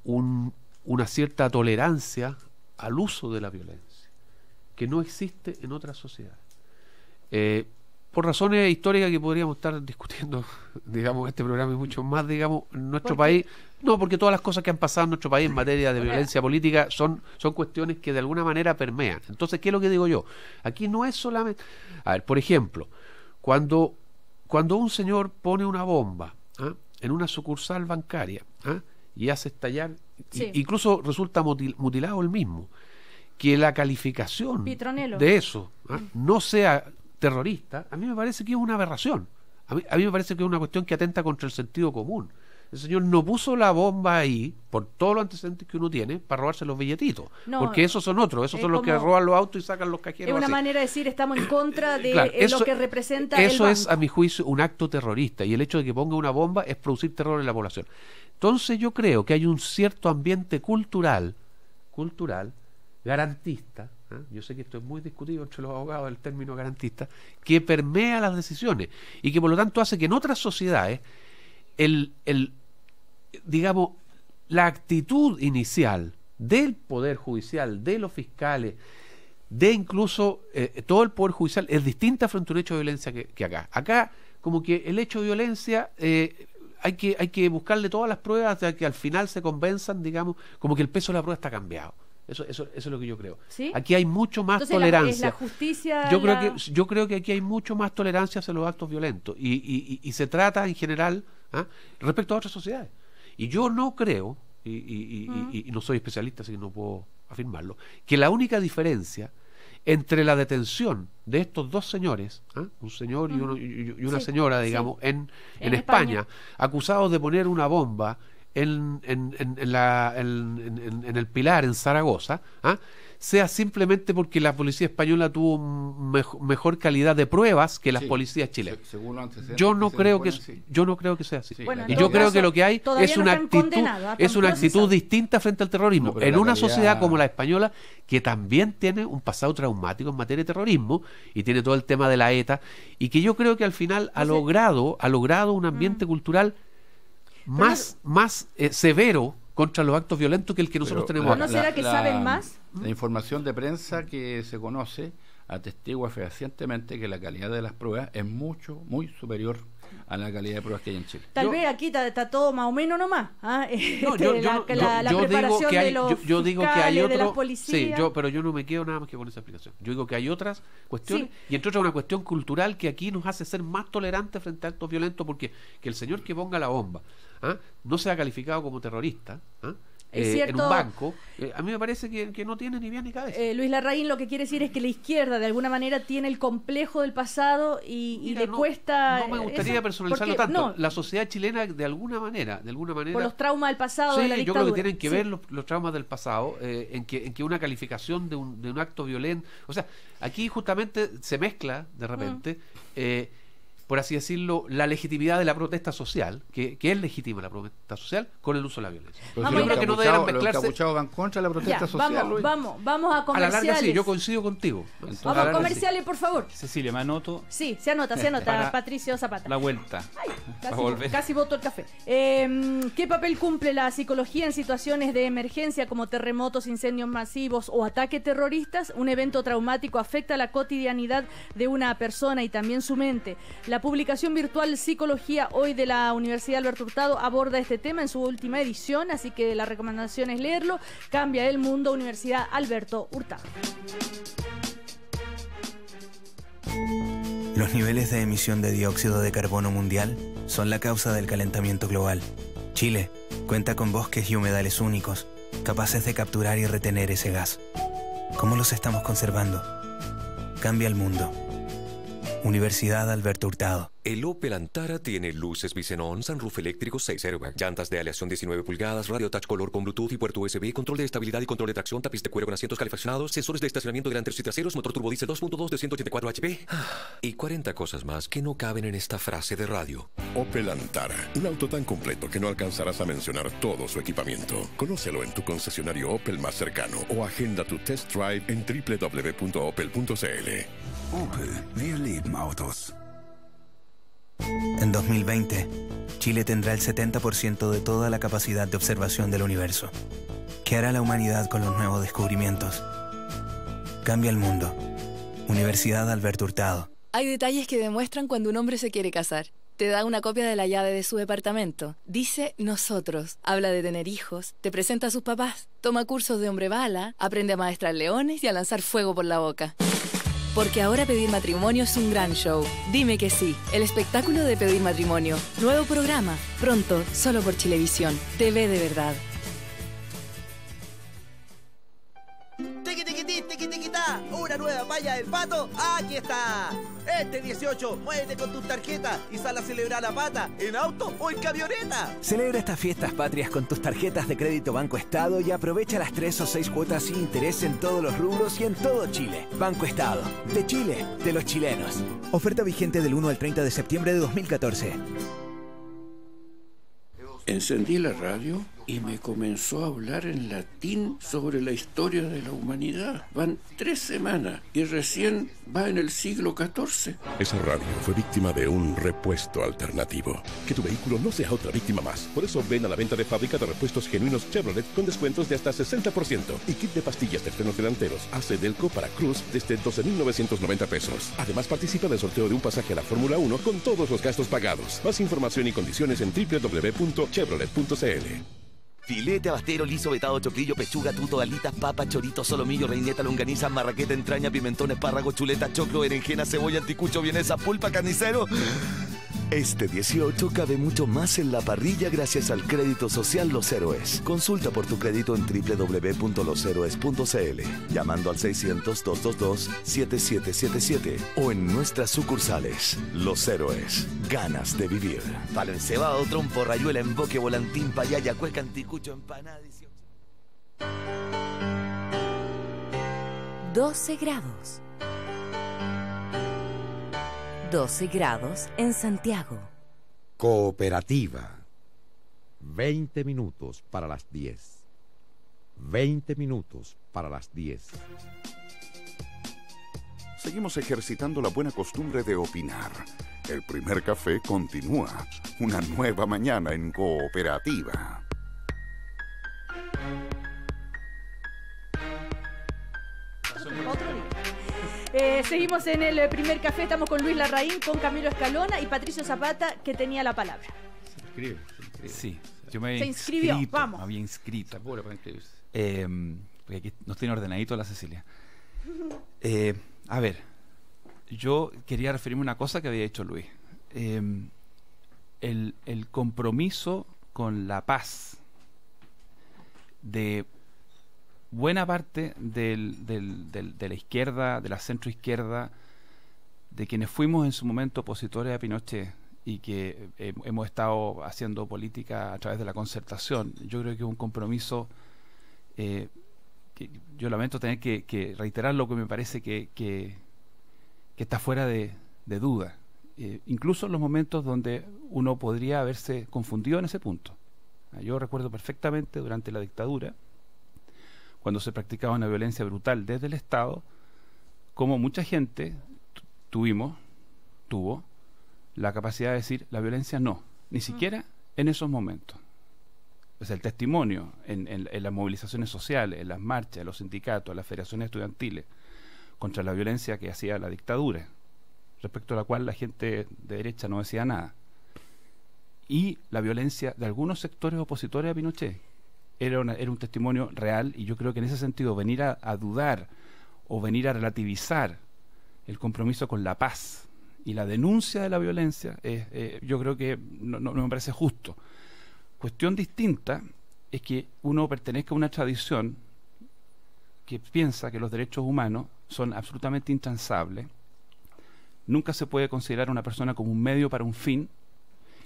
una cierta tolerancia al uso de la violencia, que no existe en otras sociedades. Por razones históricas que podríamos estar discutiendo, digamos, este programa y mucho más, digamos, en nuestro país. No, porque todas las cosas que han pasado en nuestro país en materia de violencia política son cuestiones que de alguna manera permean. Entonces, ¿qué es lo que digo yo? Aquí no es solamente... A ver, por ejemplo, cuando un señor pone una bomba en una sucursal bancaria y hace estallar, Sí. incluso resulta mutilado el mismo, que la calificación Pitronelo. de eso no sea terrorista, a mí me parece que es una aberración. A mí me parece que es una cuestión que atenta contra el sentido común. El señor no puso la bomba ahí, por todos los antecedentes que uno tiene, para robarse los billetitos. No, porque esos son otros, esos son los que como- roban los autos y sacan los cajeros. Es una así. manera de decir estamos en contra de Claro, lo que representa el eso es, banco. a mi juicio, un acto terrorista, y el hecho de que ponga una bomba es producir terror en la población. Entonces yo creo que hay un cierto ambiente cultural, garantista, yo sé que esto es muy discutido entre los abogados, el término garantista, que permea las decisiones y que por lo tanto hace que en otras sociedades digamos, la actitud inicial del Poder Judicial, de los fiscales, de incluso todo el Poder Judicial es distinta frente a un hecho de violencia que acá. Acá, como que el hecho de violencia hay que buscarle todas las pruebas hasta que al final se convenzan, digamos, como que el peso de la prueba está cambiado. Eso es lo que yo creo. ¿Sí? Aquí hay mucho más Entonces, tolerancia. es la justicia. Yo creo que aquí hay mucho más tolerancia hacia los actos violentos y se trata en general respecto a otras sociedades. Y yo no creo, y no soy especialista, así que no puedo afirmarlo, que la única diferencia entre la detención de estos dos señores, un señor y una Sí, señora, sí. digamos, en En España, acusados de poner una bomba en el Pilar, en Zaragoza, sea simplemente porque la policía española tuvo mejor calidad de pruebas que las policías chilenas. Según los antecedentes Yo no creo que sea así. Bueno, y yo creo que lo que hay es una actitud de distinta frente al terrorismo pero en la una calidad... sociedad como la española, que también tiene un pasado traumático en materia de terrorismo y tiene todo el tema de la ETA, y que yo creo que al final ha logrado un ambiente cultural más severo contra los actos violentos que el que nosotros tenemos acá. ¿No será que saben más? La información de prensa que se conoce atestigua fehacientemente que la calidad de las pruebas es muy superior a la calidad de pruebas que hay en Chile. Tal vez aquí está todo más o menos nomás. Yo digo que hay otro. Sí, pero yo no me quedo nada más que con esa explicación. Yo digo que hay otras cuestiones, y entre otras una cuestión cultural que aquí nos hace ser más tolerantes frente a actos violentos, porque que el señor que ponga la bomba no sea calificado como terrorista en un banco, a mí me parece que no tiene ni bien ni cabeza. Luis Larraín lo que quiere decir es que la izquierda de alguna manera tiene el complejo del pasado y le cuesta... No me gustaría personalizarlo tanto. La sociedad chilena de alguna manera... Por los traumas del pasado de la dictadura. Yo creo que tienen que ver los traumas del pasado en que una calificación de un acto violento... O sea, aquí justamente se mezcla de repente... por así decirlo, la legitimidad de la protesta social, que es legítima la protesta social, con el uso de la violencia. Yo creo que no deberían mezclarse. Los encapuchados van contra la protesta social. Vamos a comerciales. A la larga sí, yo coincido contigo. Vamos a comerciales, por favor. Cecilia, me anoto. Sí, se anota, Patricio Zapata. La vuelta. Casi voto el café. ¿Qué papel cumple la psicología en situaciones de emergencia como terremotos, incendios masivos o ataques terroristas? Un evento traumático afecta la cotidianidad de una persona y también su mente. La publicación virtual Psicología Hoy de la Universidad Alberto Hurtado aborda este tema en su última edición, así que la recomendación es leerlo. Cambia el mundo, Universidad Alberto Hurtado. Los niveles de emisión de dióxido de carbono mundial son la causa del calentamiento global. Chile cuenta con bosques y humedales únicos, capaces de capturar y retener ese gas. ¿Cómo los estamos conservando? Cambia el mundo. Universidad Alberto Hurtado. El Opel Antara tiene luces bisenón, sunroof eléctrico 6 airbag, llantas de aleación 19 pulgadas, radio touch color con Bluetooth y puerto USB, control de estabilidad y control de tracción, tapiz de cuero con asientos calefaccionados, sensores de estacionamiento delanteros y traseros, motor turbo diésel 2.2 de 184 HP y 40 cosas más que no caben en esta frase de radio. Opel Antara, un auto tan completo que no alcanzarás a mencionar todo su equipamiento. Conócelo en tu concesionario Opel más cercano o agenda tu test drive en www.opel.cl. Opel, wir lieben Autos. En 2020, Chile tendrá el 70% de toda la capacidad de observación del universo. ¿Qué hará la humanidad con los nuevos descubrimientos? Cambia el mundo. Universidad Alberto Hurtado. Hay detalles que demuestran cuando un hombre se quiere casar. Te da una copia de la llave de su departamento. Dice nosotros. Habla de tener hijos. Te presenta a sus papás. Toma cursos de hombre bala. Aprende a maestrar leones y a lanzar fuego por la boca. Porque ahora pedir matrimonio es un gran show. Dime que sí. El espectáculo de pedir matrimonio. Nuevo programa. Pronto, solo por Chilevisión. TV de verdad. Una nueva palla del pato, aquí está. Este 18, muévete con tus tarjetas y sal a celebrar la pata, en auto o en camioneta. Celebra estas fiestas patrias con tus tarjetas de crédito Banco Estado y aprovecha las 3 o 6 cuotas sin interés en todos los rubros y en todo Chile. Banco Estado, de Chile, de los chilenos. Oferta vigente del 1 al 30 de septiembre de 2014. Encendí la radio y me comenzó a hablar en latín sobre la historia de la humanidad. Van 3 semanas y recién va en el siglo XIV. Esa radio fue víctima de un repuesto alternativo. Que tu vehículo no sea otra víctima más. Por eso ven a la venta de fábrica de repuestos genuinos Chevrolet con descuentos de hasta 60% y kit de pastillas de frenos delanteros AC Delco para Cruz desde 12,990 pesos. Además participa del sorteo de un pasaje a la Fórmula 1 con todos los gastos pagados. Más información y condiciones en www.chevrolet.cl. Filete, abastero, liso, vetado, choclillo, pechuga, tuto, alitas, papa, chorito, solomillo, reineta, longaniza, marraqueta, entraña, pimentón, espárrago, chuleta, choclo, berenjena, cebolla, anticucho, vienesa, pulpa, carnicero. Este 18 cabe mucho más en la parrilla gracias al crédito social Los Héroes. Consulta por tu crédito en www.losheroes.cl, llamando al 600-222-7777 o en nuestras sucursales. Los Héroes, ganas de vivir. Palo encebado, trompo, rayuela, emboque, volantín, payaya, cueca, anticucho, empanada. 12 grados. 12 grados en Santiago. Cooperativa. 20 minutos para las 10. 20 minutos para las 10. Seguimos ejercitando la buena costumbre de opinar. El primer café continúa. Una nueva mañana en Cooperativa. Seguimos en el primer café, estamos con Luis Larraín, con Camilo Escalona y Patricio Zapata, que tenía la palabra. Se inscribe. Sí, yo me Se inscribió, inscrito, vamos. Me había inscrito. Se apura para inscribirse. Porque aquí nos tiene ordenadito la Cecilia. A ver, yo quería referirme a una cosa que había dicho Luis. El compromiso con la paz de buena parte de la izquierda, de la centroizquierda, de quienes fuimos en su momento opositores a Pinochet y que hemos estado haciendo política a través de la concertación. Yo creo que es un compromiso que yo lamento tener que reiterar, lo que me parece que está fuera de duda, incluso en los momentos donde uno podría haberse confundido en ese punto. Yo recuerdo perfectamente durante la dictadura, cuando se practicaba una violencia brutal desde el Estado, como mucha gente tuvo la capacidad de decir la violencia no, ni siquiera en esos momentos. O sea, el testimonio en las movilizaciones sociales, en las marchas, en los sindicatos, en las federaciones estudiantiles, contra la violencia que hacía la dictadura, respecto a la cual la gente de derecha no decía nada. Y la violencia de algunos sectores opositores a Pinochet era un testimonio real, y yo creo que en ese sentido venir a dudar o venir a relativizar el compromiso con la paz y la denuncia de la violencia, yo creo que no me parece justo. Cuestión distinta es que uno pertenezca a una tradición que piensa que los derechos humanos son absolutamente intransables. Nunca se puede considerar a una persona como un medio para un fin,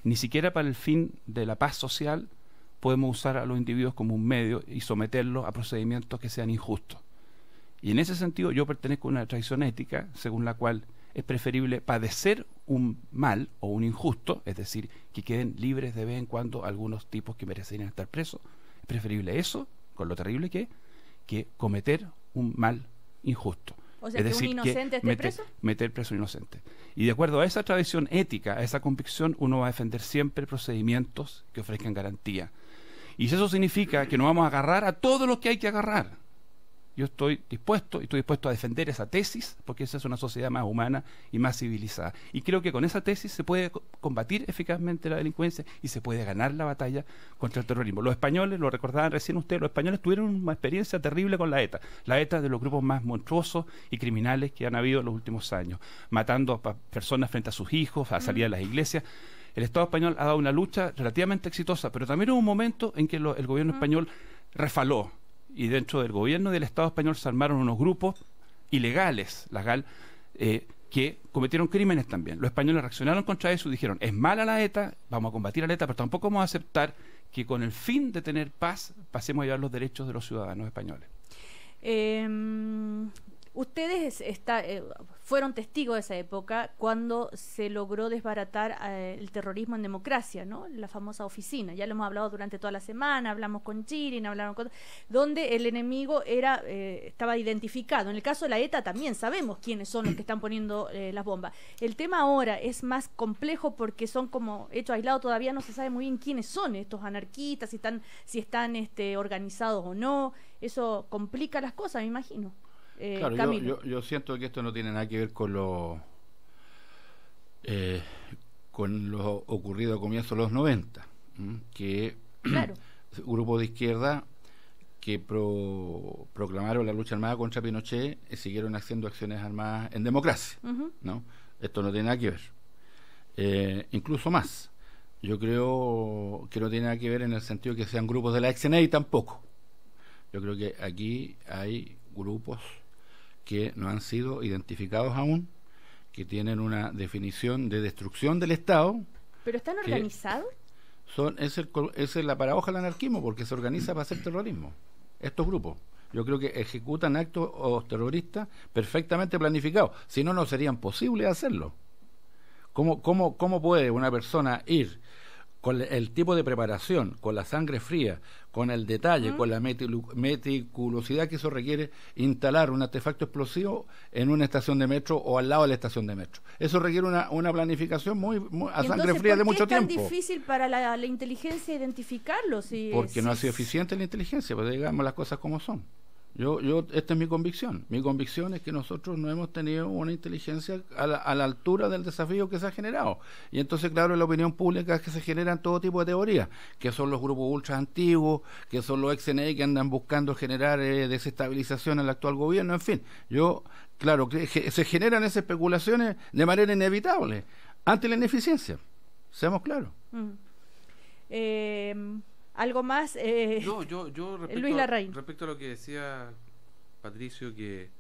ni siquiera para el fin de la paz social podemos usar a los individuos como un medio y someterlos a procedimientos que sean injustos. Y en ese sentido yo pertenezco a una tradición ética según la cual es preferible padecer un mal o un injusto, es decir, que queden libres de vez en cuando algunos tipos que merecerían estar presos. Es preferible eso, con lo terrible que cometer un mal injusto. O sea, es que decir, un inocente esté preso. Meter preso a un inocente. Y de acuerdo a esa tradición ética, a esa convicción, uno va a defender siempre procedimientos que ofrezcan garantía. Y si eso significa que nos vamos a agarrar a todo lo que hay que agarrar, yo estoy dispuesto a defender esa tesis, porque esa es una sociedad más humana y más civilizada. Y creo que con esa tesis se puede combatir eficazmente la delincuencia y se puede ganar la batalla contra el terrorismo. Los españoles, lo recordaban recién ustedes, los españoles tuvieron una experiencia terrible con la ETA. La ETA es de los grupos más monstruosos y criminales que han habido en los últimos años, matando a personas frente a sus hijos, a salir de las iglesias. El Estado español ha dado una lucha relativamente exitosa, pero también hubo un momento en que el gobierno español refaló. Y dentro del gobierno del Estado español se armaron unos grupos ilegales, que cometieron crímenes también. Los españoles reaccionaron contra eso y dijeron, es mala la ETA, vamos a combatir a la ETA, pero tampoco vamos a aceptar que con el fin de tener paz pasemos a llevar los derechos de los ciudadanos españoles. Ustedes fueron testigos de esa época cuando se logró desbaratar el terrorismo en democracia, ¿no? La famosa oficina. Ya lo hemos hablado durante toda la semana, hablamos con Chirin, donde el enemigo estaba identificado. En el caso de la ETA también sabemos quiénes son los que están poniendo las bombas. El tema ahora es más complejo porque son como hechos aislados, todavía no se sabe muy bien quiénes son estos anarquistas, si están organizados o no. Eso complica las cosas, me imagino. Claro, yo siento que esto no tiene nada que ver con lo ocurrido a comienzos de los 90, que claro. Grupos de izquierda que proclamaron la lucha armada contra Pinochet siguieron haciendo acciones armadas en democracia, ¿no? Esto no tiene nada que ver. Incluso más, yo creo que no tiene nada que ver en el sentido que sean grupos de la ex-CNI tampoco. Yo creo que aquí hay grupos que no han sido identificados aún, que tienen una definición de destrucción del Estado. ¿Pero están organizados? Es la paradoja del anarquismo, porque se organiza para hacer terrorismo. Estos grupos Yo creo que ejecutan actos terroristas perfectamente planificados. Si no, no serían posibles hacerlo. ¿Cómo puede una persona ir con el tipo de preparación, con la sangre fría, con el detalle, con la meticulosidad que eso requiere, instalar un artefacto explosivo en una estación de metro o al lado de la estación de metro? Eso requiere una planificación muy a sangre fría de mucho tiempo. ¿Por qué es tan difícil para la inteligencia identificarlo? Porque no ha sido eficiente la inteligencia, pues digamos las cosas como son. Esta es mi convicción. Mi convicción es que nosotros no hemos tenido una inteligencia a la altura del desafío que se ha generado. Y entonces, claro, en la opinión pública es que se generan todo tipo de teorías, que son los grupos ultras antiguos, que son los ex-NI que andan buscando generar desestabilización al actual gobierno, en fin. Claro, que se generan esas especulaciones de manera inevitable ante la ineficiencia. Seamos claros. ¿Algo más? No, yo Luis Larraín. Respecto a lo que decía Patricio, que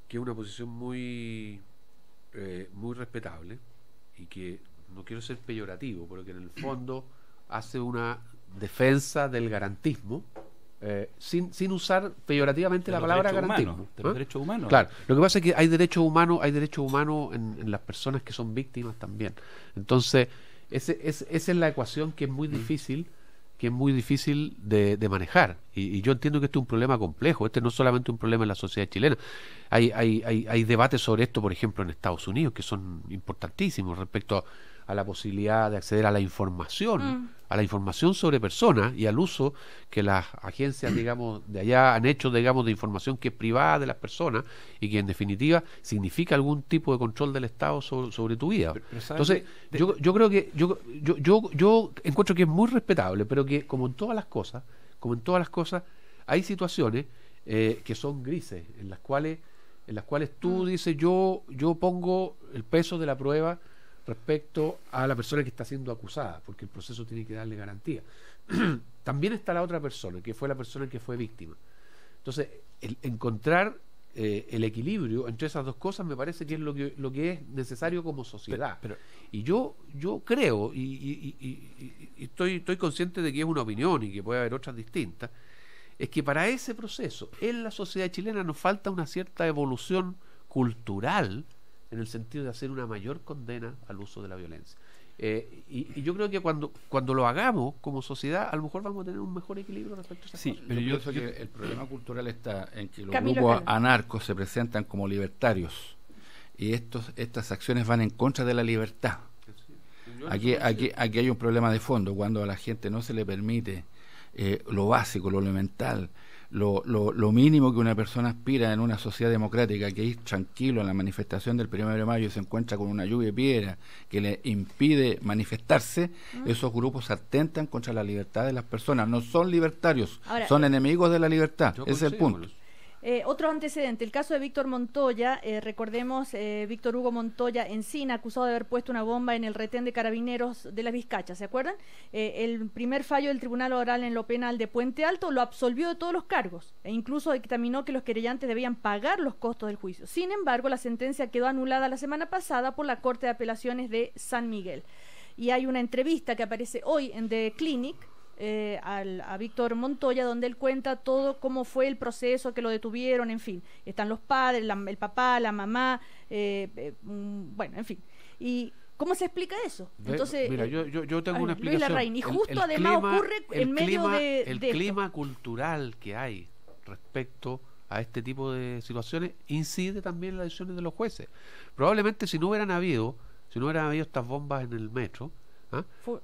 es una posición muy respetable y que no quiero ser peyorativo, pero que en el fondo hace una defensa del garantismo sin usar peyorativamente la palabra garantismo. De los derechos humanos. Claro, lo que pasa es que hay derechos humanos en las personas que son víctimas también. Entonces, esa es la ecuación que es muy difícil de manejar, y yo entiendo que este es un problema complejo. Este no es solamente un problema en la sociedad chilena. Hay debates sobre esto, por ejemplo, en Estados Unidos, que son importantísimos respecto a la posibilidad de acceder a la información sobre personas y al uso que las agencias, digamos, de allá han hecho, digamos, de información que es privada de las personas y que en definitiva significa algún tipo de control del Estado sobre tu vida. Entonces, yo creo que yo encuentro que es muy respetable, pero que como en todas las cosas, hay situaciones que son grises, en las cuales tú dices, yo pongo el peso de la prueba respecto a la persona que está siendo acusada, porque el proceso tiene que darle garantía. También está la otra persona, que fue la persona que fue víctima. Entonces, encontrar el equilibrio entre esas dos cosas me parece que es lo que es necesario como sociedad. Y yo creo, y estoy consciente de que es una opinión y que puede haber otras distintas, es que para ese proceso, en la sociedad chilena nos falta una cierta evolución cultural, en el sentido de hacer una mayor condena al uso de la violencia. Y yo creo que cuando lo hagamos como sociedad, a lo mejor vamos a tener un mejor equilibrio respecto a esas cosas. Pero yo pienso que el problema cultural está en que los grupos anarcos se presentan como libertarios y estas acciones van en contra de la libertad. Aquí hay un problema de fondo, cuando a la gente no se le permite lo básico, lo elemental, lo mínimo que una persona aspira en una sociedad democrática, que ir tranquilo en la manifestación del 1 de mayo y se encuentra con una lluvia de piedra que le impide manifestarse. Esos grupos atentan contra la libertad de las personas. No son libertarios, son enemigos de la libertad. Ese es el punto. Otro antecedente, el caso de Víctor Montoya, recordemos, Víctor Hugo Montoya Encina, acusado de haber puesto una bomba en el retén de carabineros de las Vizcachas, ¿se acuerdan? El primer fallo del Tribunal Oral en lo Penal de Puente Alto lo absolvió de todos los cargos e incluso dictaminó que los querellantes debían pagar los costos del juicio. Sin embargo, la sentencia quedó anulada la semana pasada por la Corte de Apelaciones de San Miguel. Y hay una entrevista que aparece hoy en The Clinic, a Víctor Montoya, donde él cuenta todo cómo fue el proceso, que lo detuvieron, en fin, están los padres, el papá, la mamá, bueno, en fin, y ¿cómo se explica eso? Entonces, mira, yo tengo una explicación. Larraín, y justo además ocurre en medio de clima cultural que hay respecto a este tipo de situaciones incide también en las decisiones de los jueces. Probablemente si no hubieran habido estas bombas en el metro,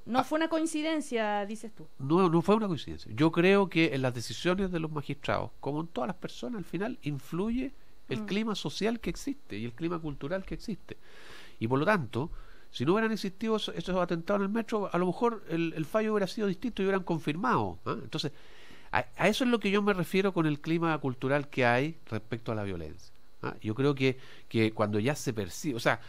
no fue una coincidencia, dices tú. No fue una coincidencia. Yo creo que en las decisiones de los magistrados, como en todas las personas, al final influye el clima social que existe y el clima cultural que existe. Y por lo tanto, si no hubieran existido esos atentados en el metro, a lo mejor el fallo hubiera sido distinto y hubieran confirmado. Entonces, a eso es lo que yo me refiero con el clima cultural que hay respecto a la violencia. Yo creo que cuando ya se percibe, o sea,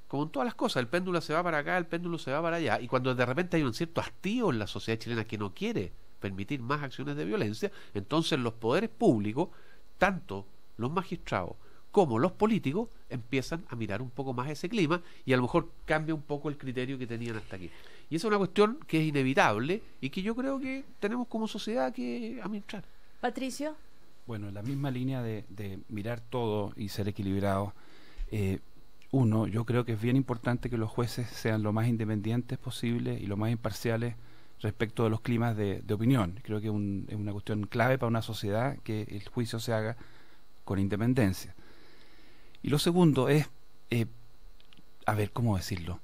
como en todas las cosas, el péndulo se va para acá, el péndulo se va para allá, y cuando de repente hay un cierto hastío en la sociedad chilena que no quiere permitir más acciones de violencia, entonces los poderes públicos, tanto los magistrados como los políticos, empiezan a mirar un poco más ese clima y a lo mejor cambia un poco el criterio que tenían hasta aquí. Y esa es una cuestión que es inevitable y que yo creo que tenemos como sociedad que administrar. Patricio. Bueno, en la misma línea de mirar todo y ser equilibrado, uno, yo creo que es bien importante que los jueces sean lo más independientes posible y lo más imparciales respecto de los climas de opinión. Creo que es una cuestión clave para una sociedad que el juicio se haga con independencia. Y lo segundo es, a ver, ¿cómo decirlo?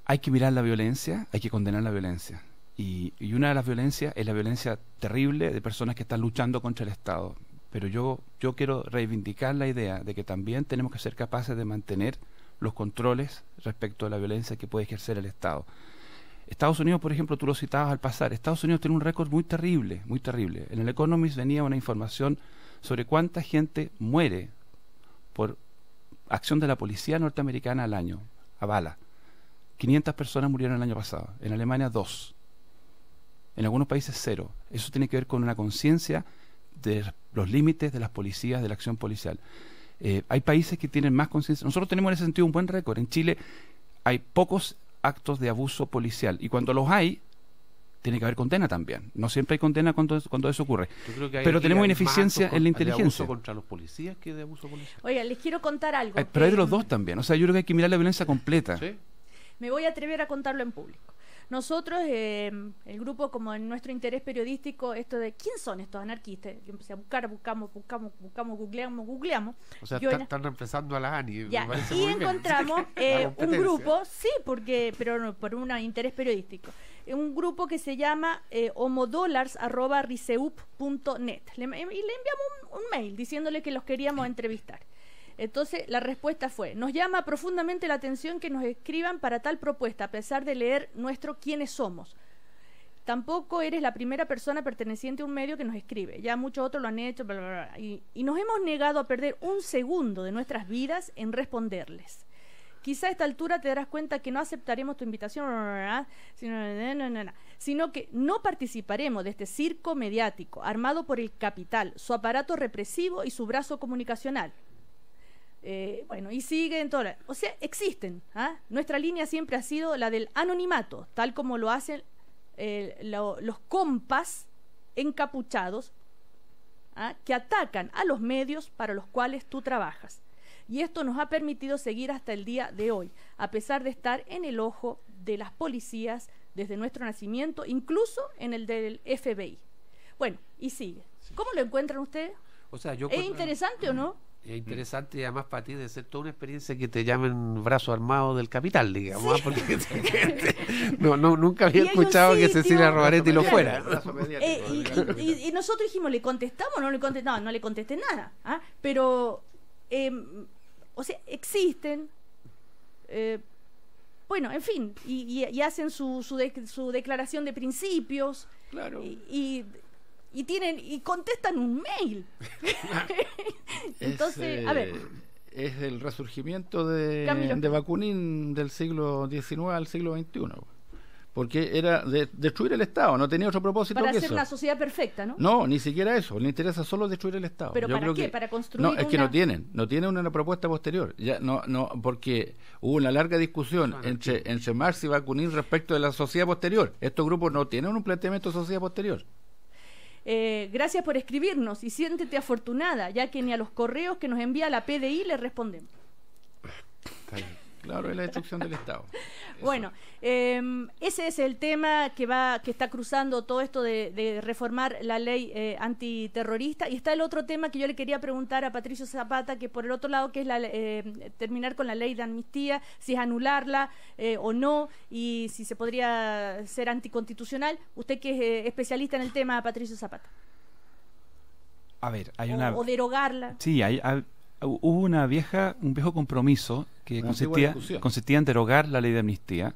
Hay que mirar la violencia, hay que condenar la violencia. Y una de las violencias es la violencia terrible de personas que están luchando contra el Estado. Pero yo quiero reivindicar la idea de que también tenemos que ser capaces de mantener los controles respecto a la violencia que puede ejercer el Estado. Estados Unidos, por ejemplo, tú lo citabas al pasar, Estados Unidos tiene un récord muy terrible, muy terrible. En el Economist venía una información sobre cuánta gente muere por acción de la policía norteamericana al año, a bala. 500 personas murieron el año pasado, en Alemania 2, en algunos países 0. Eso tiene que ver con una conciencia de los límites de las policías, de la acción policial. Hay países que tienen más conciencia. Nosotros tenemos en ese sentido un buen récord. En Chile hay pocos actos de abuso policial, y cuando los hay, tiene que haber condena también. No siempre hay condena cuando eso ocurre. Pero tenemos ineficiencia en la inteligencia. ¿De abuso contra los policías que de abuso policial? Oiga, les quiero contar algo. Pero hay de los dos también. O sea, yo creo que hay que mirar la violencia completa. ¿Sí? Me voy a atrever a contarlo en público. Nosotros, el grupo, como en nuestro interés periodístico, esto de ¿quién son estos anarquistas? Yo empecé a buscar, buscamos, googleamos. O sea, están reemplazando a la ANI. Ya, y encontramos un grupo, sí, pero no, por un interés periodístico. Un grupo que se llama homodolars@riseup.net. Y le enviamos un mail diciéndole que los queríamos entrevistar. Entonces la respuesta fue: nos llama profundamente la atención que nos escriban para tal propuesta, a pesar de leer nuestro quiénes somos. Tampoco eres la primera persona perteneciente a un medio que nos escribe, ya muchos otros lo han hecho, bla, bla, bla, y nos hemos negado a perder un segundo de nuestras vidas en responderles. Quizá a esta altura te darás cuenta que no aceptaremos tu invitación, sino que no participaremos de este circo mediático armado por el capital, su aparato represivo y su brazo comunicacional. Bueno, y siguen todas. O sea, existen. Nuestra línea siempre ha sido la del anonimato, tal como lo hacen los compas encapuchados que atacan a los medios para los cuales tú trabajas. Y esto nos ha permitido seguir hasta el día de hoy, a pesar de estar en el ojo de las policías desde nuestro nacimiento, incluso en el del FBI. Bueno, y sigue. ¿Cómo lo encuentran ustedes? O sea, ¿es interesante o no? Es interesante, y además para ti debe ser toda una experiencia que te llamen brazo armado del capital, digamos, sí. Porque nunca había escuchado que Cecilia Robaretti lo fuera. Y nosotros dijimos, ¿le contestamos o no le contestamos? No le contesté nada, pero o sea, existen, bueno, en fin, y hacen su declaración de principios. Claro. Y tienen y contestan un mail. Entonces, a ver, es el resurgimiento de Bakunin del siglo XIX al siglo XXI, porque era de destruir el Estado, no tenía otro propósito para que hacer eso. Una sociedad perfecta, ¿no? No, ni siquiera eso, le interesa solo destruir el Estado. ¿Pero para qué? ¿Para construir? No, es que no tienen una propuesta posterior, ya no, porque hubo una larga discusión entre Marx y Bakunin respecto de la sociedad posterior. Estos grupos no tienen un planteamiento de sociedad posterior. Gracias por escribirnos y siéntete afortunada, ya que ni a los correos que nos envía la PDI le respondemos. Claro, es la destrucción del Estado. Bueno, ese es el tema que está cruzando todo esto de reformar la ley antiterrorista. Y está el otro tema que yo le quería preguntar a Patricio Zapata, que por el otro lado, que es terminar con la ley de amnistía, si es anularla o no, y si se podría ser anticonstitucional. Usted que es especialista en el tema, Patricio Zapata. A ver, hay o derogarla. Sí, hubo un viejo compromiso que consistía en derogar la ley de amnistía,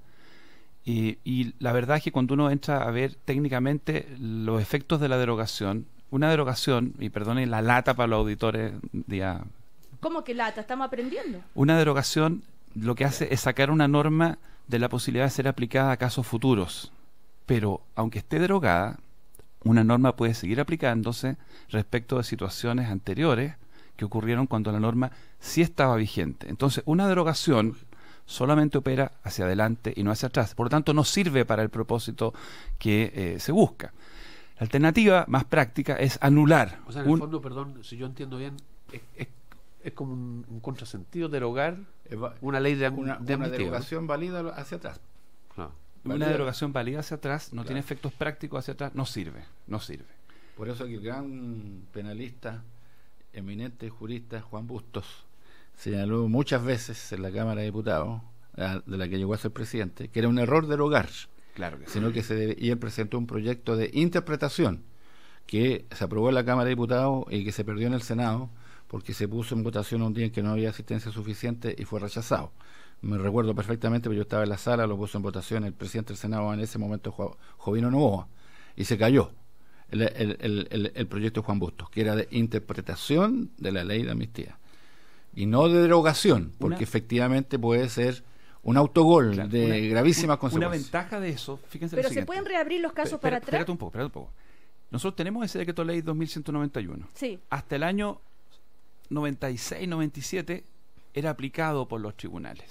y la verdad es que cuando uno entra a ver técnicamente los efectos de la derogación, una derogación, y perdonen la lata para los auditores, ¿cómo que lata? Estamos aprendiendo. Una derogación lo que hace es sacar una norma de la posibilidad de ser aplicada a casos futuros, pero aunque esté derogada, una norma puede seguir aplicándose respecto de situaciones anteriores que ocurrieron cuando la norma sí estaba vigente. Entonces, una derogación solamente opera hacia adelante y no hacia atrás. Por lo tanto, no sirve para el propósito que se busca. La alternativa más práctica es anular. O sea, en el fondo, perdón, si yo entiendo bien, es como un contrasentido derogar una ley de amnistía. Una derogación válida hacia atrás. Claro. Una derogación válida hacia atrás no tiene efectos prácticos hacia atrás, no sirve. Por eso que el gran penalista, eminente jurista Juan Bustos, señaló muchas veces en la Cámara de Diputados, de la que llegó a ser presidente, que era un error derogar. Claro que sino que y él presentó un proyecto de interpretación que se aprobó en la Cámara de Diputados y que se perdió en el Senado porque se puso en votación un día en que no había asistencia suficiente y fue rechazado. Me recuerdo perfectamente, porque yo estaba en la sala, lo puso en votación el presidente del Senado en ese momento, Jovino Novoa, y se cayó el proyecto de Juan Bustos, que era de interpretación de la ley de amnistía y no de derogación, porque efectivamente puede ser un autogol de gravísimas consecuencias. Una ventaja de eso, fíjense pero lo siguiente. ¿se pueden reabrir los casos para atrás? Espérate un poco. Nosotros tenemos ese decreto ley 2191. Sí. Hasta el año 96-97 era aplicado por los tribunales.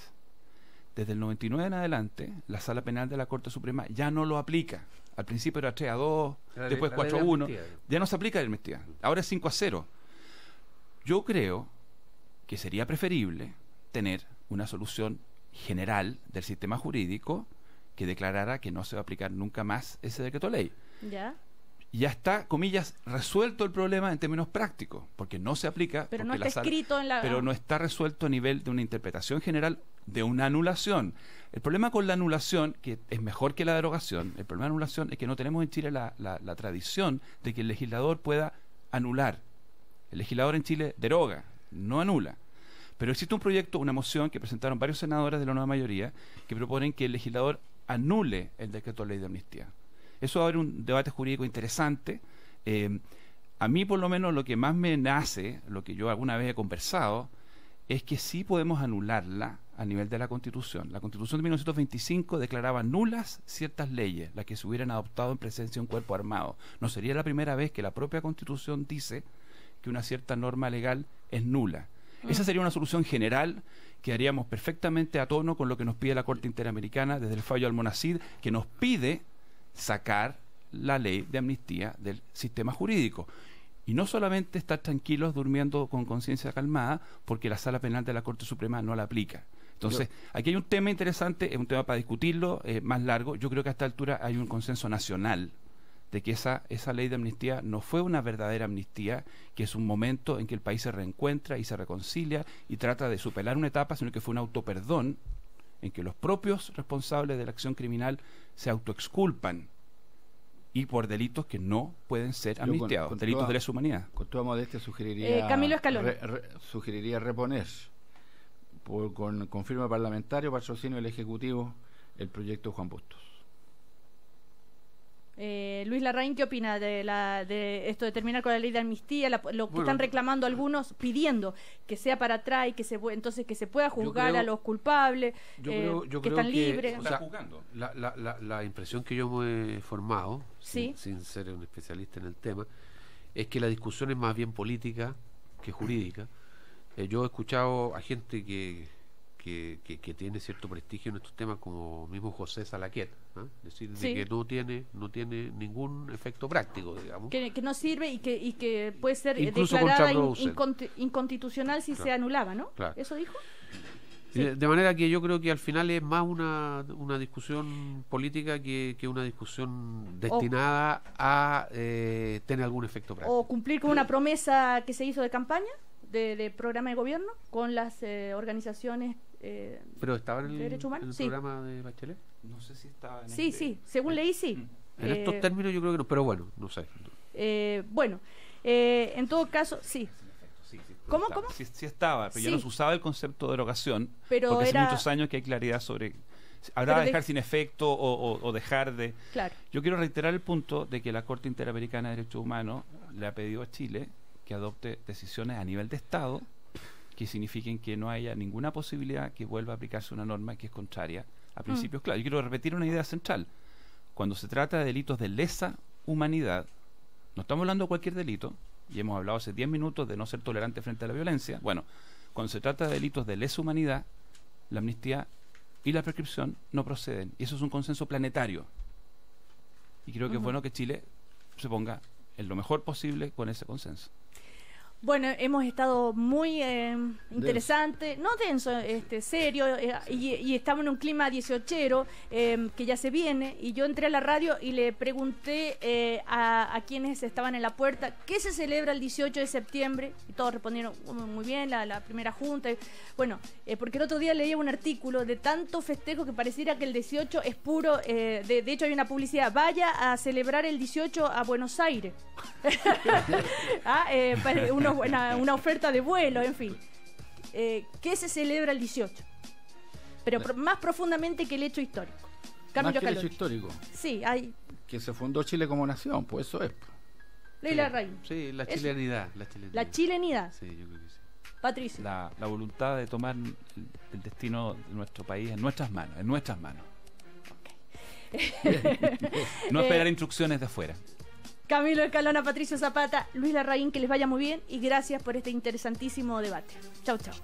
Desde el 99 en adelante, la Sala Penal de la Corte Suprema ya no lo aplica. Al principio era 3-2, después 4-1. Ya no se aplica la amnistía. Ahora es 5-0. Yo creo que sería preferible tener una solución general del sistema jurídico que declarara que no se va a aplicar nunca más ese decreto ley. Ya está, comillas, resuelto el problema en términos prácticos, porque no se aplica. Pero no está escrito en la... Pero no está resuelto a nivel de una interpretación general de una anulación. El problema con la anulación, que es mejor que la derogación, el problema de la anulación es que no tenemos en Chile la tradición de que el legislador pueda anular. El legislador en Chile deroga, no anula. Pero existe un proyecto, una moción que presentaron varios senadores de la nueva mayoría que proponen que el legislador anule el decreto de ley de amnistía. Eso va a haber un debate jurídico interesante. A mí, por lo menos, lo que más me nace, lo que yo alguna vez he conversado, es que sí podemos anularla a nivel de la Constitución. La Constitución de 1925 declaraba nulas ciertas leyes, las que se hubieran adoptado en presencia de un cuerpo armado. No sería la primera vez que la propia Constitución dice que una cierta norma legal es nula. Esa sería una solución general que haríamos perfectamente a tono con lo que nos pide la Corte Interamericana desde el fallo Almonacid, que nos pide sacar la ley de amnistía del sistema jurídico. Y no solamente estar tranquilos durmiendo con conciencia calmada porque la Sala Penal de la Corte Suprema no la aplica. Entonces, aquí hay un tema interesante, es un tema para discutirlo, más largo. Yo creo que a esta altura hay un consenso nacional de que esa ley de amnistía no fue una verdadera amnistía, que es un momento en que el país se reencuentra y se reconcilia y trata de superar una etapa, sino que fue un autoperdón en que los propios responsables de la acción criminal se autoexculpan y por delitos que no pueden ser amnistiados, delitos de lesa humanidad. Con toda modestia sugeriría Camilo Escalón. Sugeriría reponer con firma parlamentario, patrocinio del Ejecutivo, el proyecto Juan Bustos. Luis Larraín, ¿qué opina de esto de terminar con la ley de amnistía? Lo que están reclamando algunos, pidiendo que sea para atrás y que entonces que se pueda juzgar a los culpables, yo que creo están libres. O sea, la impresión que yo me he formado, sin ser un especialista en el tema, es que la discusión es más bien política que jurídica. Yo he escuchado a gente que tiene cierto prestigio en estos temas, como mismo José Salaquet, decir de que no tiene ningún efecto práctico, digamos, que no sirve y que puede ser incluso declarada inconstitucional si se anulaba, ¿no? Claro. ¿Eso dijo? Sí. De manera que yo creo que al final es más una discusión política que una discusión destinada a tener algún efecto práctico. O cumplir con una promesa que se hizo de campaña, de programa de gobierno, con las organizaciones ¿Pero estaba en el sí. programa de Bachelet? No sé si estaba en Sí, según leí, sí. En estos términos yo creo que no, pero bueno, no sé. En todo caso, sí. ¿Cómo? Sí estaba, pero ya no se usaba el concepto de derogación, pero porque hace muchos años que hay claridad sobre... Habrá de dejar sin efecto o dejar de... Claro. Yo quiero reiterar el punto de que la Corte Interamericana de Derechos Humanos le ha pedido a Chile que adopte decisiones a nivel de Estado que signifiquen que no haya ninguna posibilidad que vuelva a aplicarse una norma que es contraria a principios claros. Yo quiero repetir una idea central. Cuando se trata de delitos de lesa humanidad, no estamos hablando de cualquier delito, y hemos hablado hace 10 minutos de no ser tolerante frente a la violencia. Bueno, cuando se trata de delitos de lesa humanidad, la amnistía y la prescripción no proceden. Y eso es un consenso planetario. Y creo que es bueno que Chile se ponga en lo mejor posible con ese consenso. Bueno, hemos estado muy interesante, no denso, serio, y estamos en un clima 18ero que ya se viene, y yo entré a la radio y le pregunté a quienes estaban en la puerta qué se celebra el 18 de septiembre, y todos respondieron muy bien, la primera junta. Bueno, porque el otro día leía un artículo de tanto festejo que pareciera que el 18 es puro, de hecho hay una publicidad, vaya a celebrar el 18 a Buenos Aires. Una oferta de vuelo, en fin. ¿Qué se celebra el 18? Pero más profundamente que el hecho histórico. Más que el hecho histórico. Sí, hay... Que se fundó Chile como nación, pues eso es. Leila Larraín. Sí, la chilenidad. La chilenidad. Sí, yo creo que sí. Patricio. La voluntad de tomar el destino de nuestro país en nuestras manos. No esperar instrucciones de afuera. Camilo Escalona, Patricio Zapata, Luis Larraín, que les vaya muy bien y gracias por este interesantísimo debate. Chau, chau.